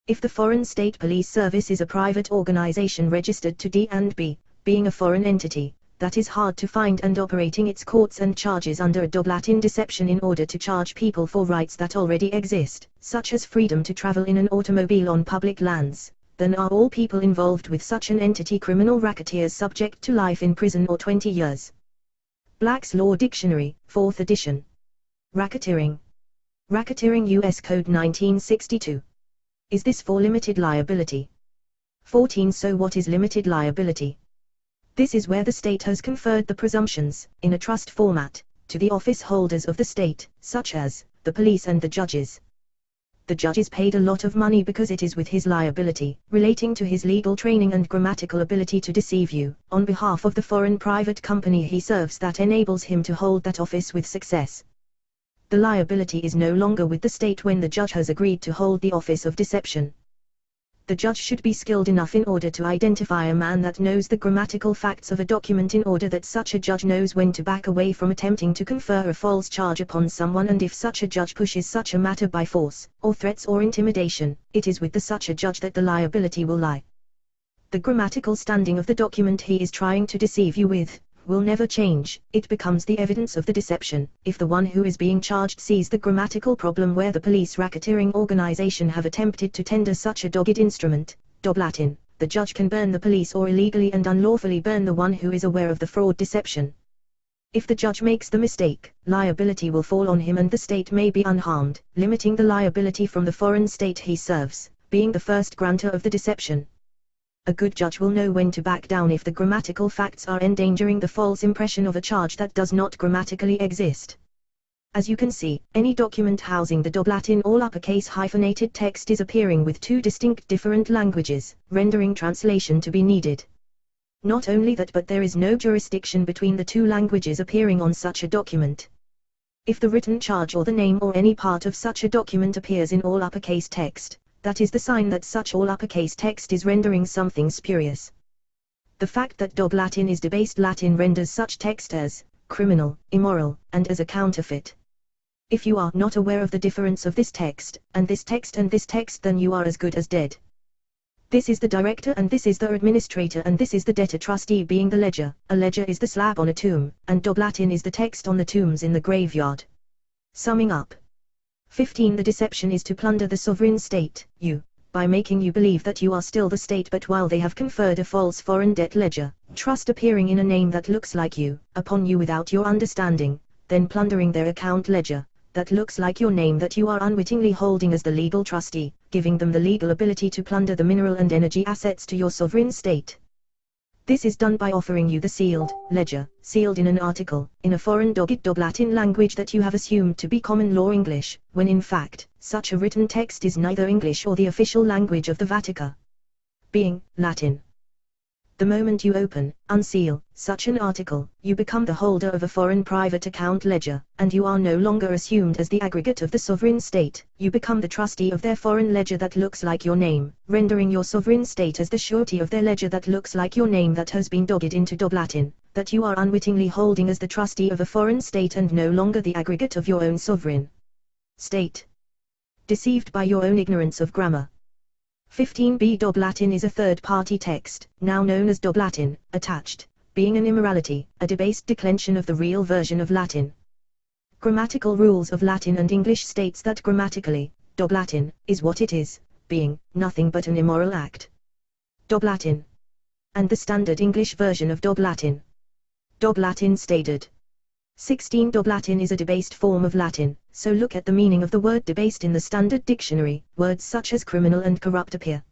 If the foreign state police service is a private organization registered to D&B, being a foreign entity, that is hard to find and operating its courts and charges under a Dob Latin deception in order to charge people for rights that already exist, such as freedom to travel in an automobile on public lands, then are all people involved with such an entity criminal racketeers subject to life in prison or 20 years. Black's Law Dictionary, 4th edition. Racketeering. Racketeering U.S. Code 1962. Is this for limited liability? 14. So what is limited liability? This is where the state has conferred the presumptions, in a trust format, to the office holders of the state, such as the police and the judges. The judge is paid a lot of money because it is with his liability, relating to his legal training and grammatical ability to deceive you, on behalf of the foreign private company he serves, that enables him to hold that office with success. The liability is no longer with the state when the judge has agreed to hold the office of deception. The judge should be skilled enough in order to identify a man that knows the grammatical facts of a document, in order that such a judge knows when to back away from attempting to confer a false charge upon someone, and if such a judge pushes such a matter by force, or threats or intimidation, it is with such a judge that the liability will lie. The grammatical standing of the document he is trying to deceive you with will never change. It becomes the evidence of the deception, if the one who is being charged sees the grammatical problem where the police racketeering organization have attempted to tender such a dogged instrument, Dob Latin. The judge can burn the police or illegally and unlawfully burn the one who is aware of the fraud deception. If the judge makes the mistake, liability will fall on him and the state may be unharmed, limiting the liability from the foreign state he serves, being the first grantor of the deception. A good judge will know when to back down if the grammatical facts are endangering the false impression of a charge that does not grammatically exist. As you can see, any document housing the Dob Latin all uppercase hyphenated text is appearing with two distinct different languages, rendering translation to be needed. Not only that, but there is no jurisdiction between the two languages appearing on such a document. If the written charge or the name or any part of such a document appears in all uppercase text, that is the sign that such all uppercase text is rendering something spurious. The fact that Dog Latin is debased Latin renders such text as criminal, immoral, and as a counterfeit. If you are not aware of the difference of this text, and this text and this text, then you are as good as dead. This is the director and this is the administrator and this is the debtor trustee being the ledger. A ledger is the slab on a tomb, and Dog Latin is the text on the tombs in the graveyard. Summing up. 15. The deception is to plunder the sovereign state, by making you believe that you are still the state, but while they have conferred a false foreign debt ledger, trust appearing in a name that looks like you, upon you without your understanding, then plundering their account ledger, that looks like your name that you are unwittingly holding as the legal trustee, giving them the legal ability to plunder the mineral and energy assets to your sovereign state. This is done by offering you the sealed ledger, sealed in an article, in a foreign Dog Latin language that you have assumed to be common law English, when in fact, such a written text is neither English or the official language of the Vatican, being Latin. The moment you open, unseal, such an article, you become the holder of a foreign private account ledger, and you are no longer assumed as the aggregate of the sovereign state, you become the trustee of their foreign ledger that looks like your name, rendering your sovereign state as the surety of their ledger that looks like your name that has been dogged into Dog Latin, that you are unwittingly holding as the trustee of a foreign state and no longer the aggregate of your own sovereign state. Deceived by your own ignorance of grammar. 15b. Dog Latin is a third-party text, now known as Dog Latin, attached, being an immorality, a debased declension of the real version of Latin. Grammatical rules of Latin and English states that grammatically, Dog Latin is what it is, being nothing but an immoral act. Dog Latin. And the standard English version of Dog Latin. Dog Latin stated. 16. Dog Latin is a debased form of Latin, so look at the meaning of the word debased in the standard dictionary. Words such as criminal and corrupt appear.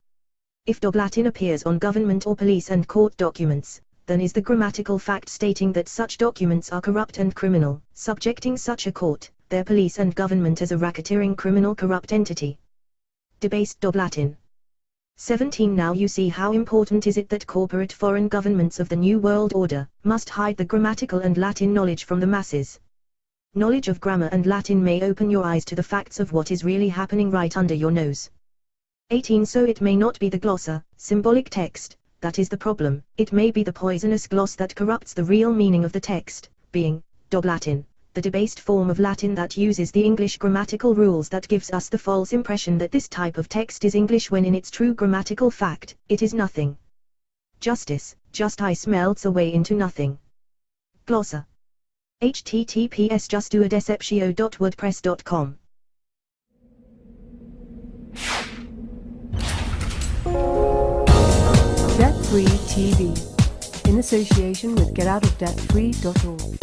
If Dog Latin appears on government or police and court documents, then is the grammatical fact stating that such documents are corrupt and criminal, subjecting such a court, their police and government as a racketeering criminal corrupt entity. Debased Dog Latin. 17. Now you see how important is it that corporate foreign governments of the New World Order must hide the grammatical and Latin knowledge from the masses. Knowledge of grammar and Latin may open your eyes to the facts of what is really happening right under your nose. 18. So it may not be the glosser, symbolic text, that is the problem, it may be the poisonous gloss that corrupts the real meaning of the text, being Dog Latin, the debased form of Latin that uses the English grammatical rules that gives us the false impression that this type of text is English when in its true grammatical fact, it is nothing. Justice, just I melts away into nothing. Glossa. https://justdoadecptio.wordpress.com. Debt Free TV, in association with GetOutOfDebtFree.org.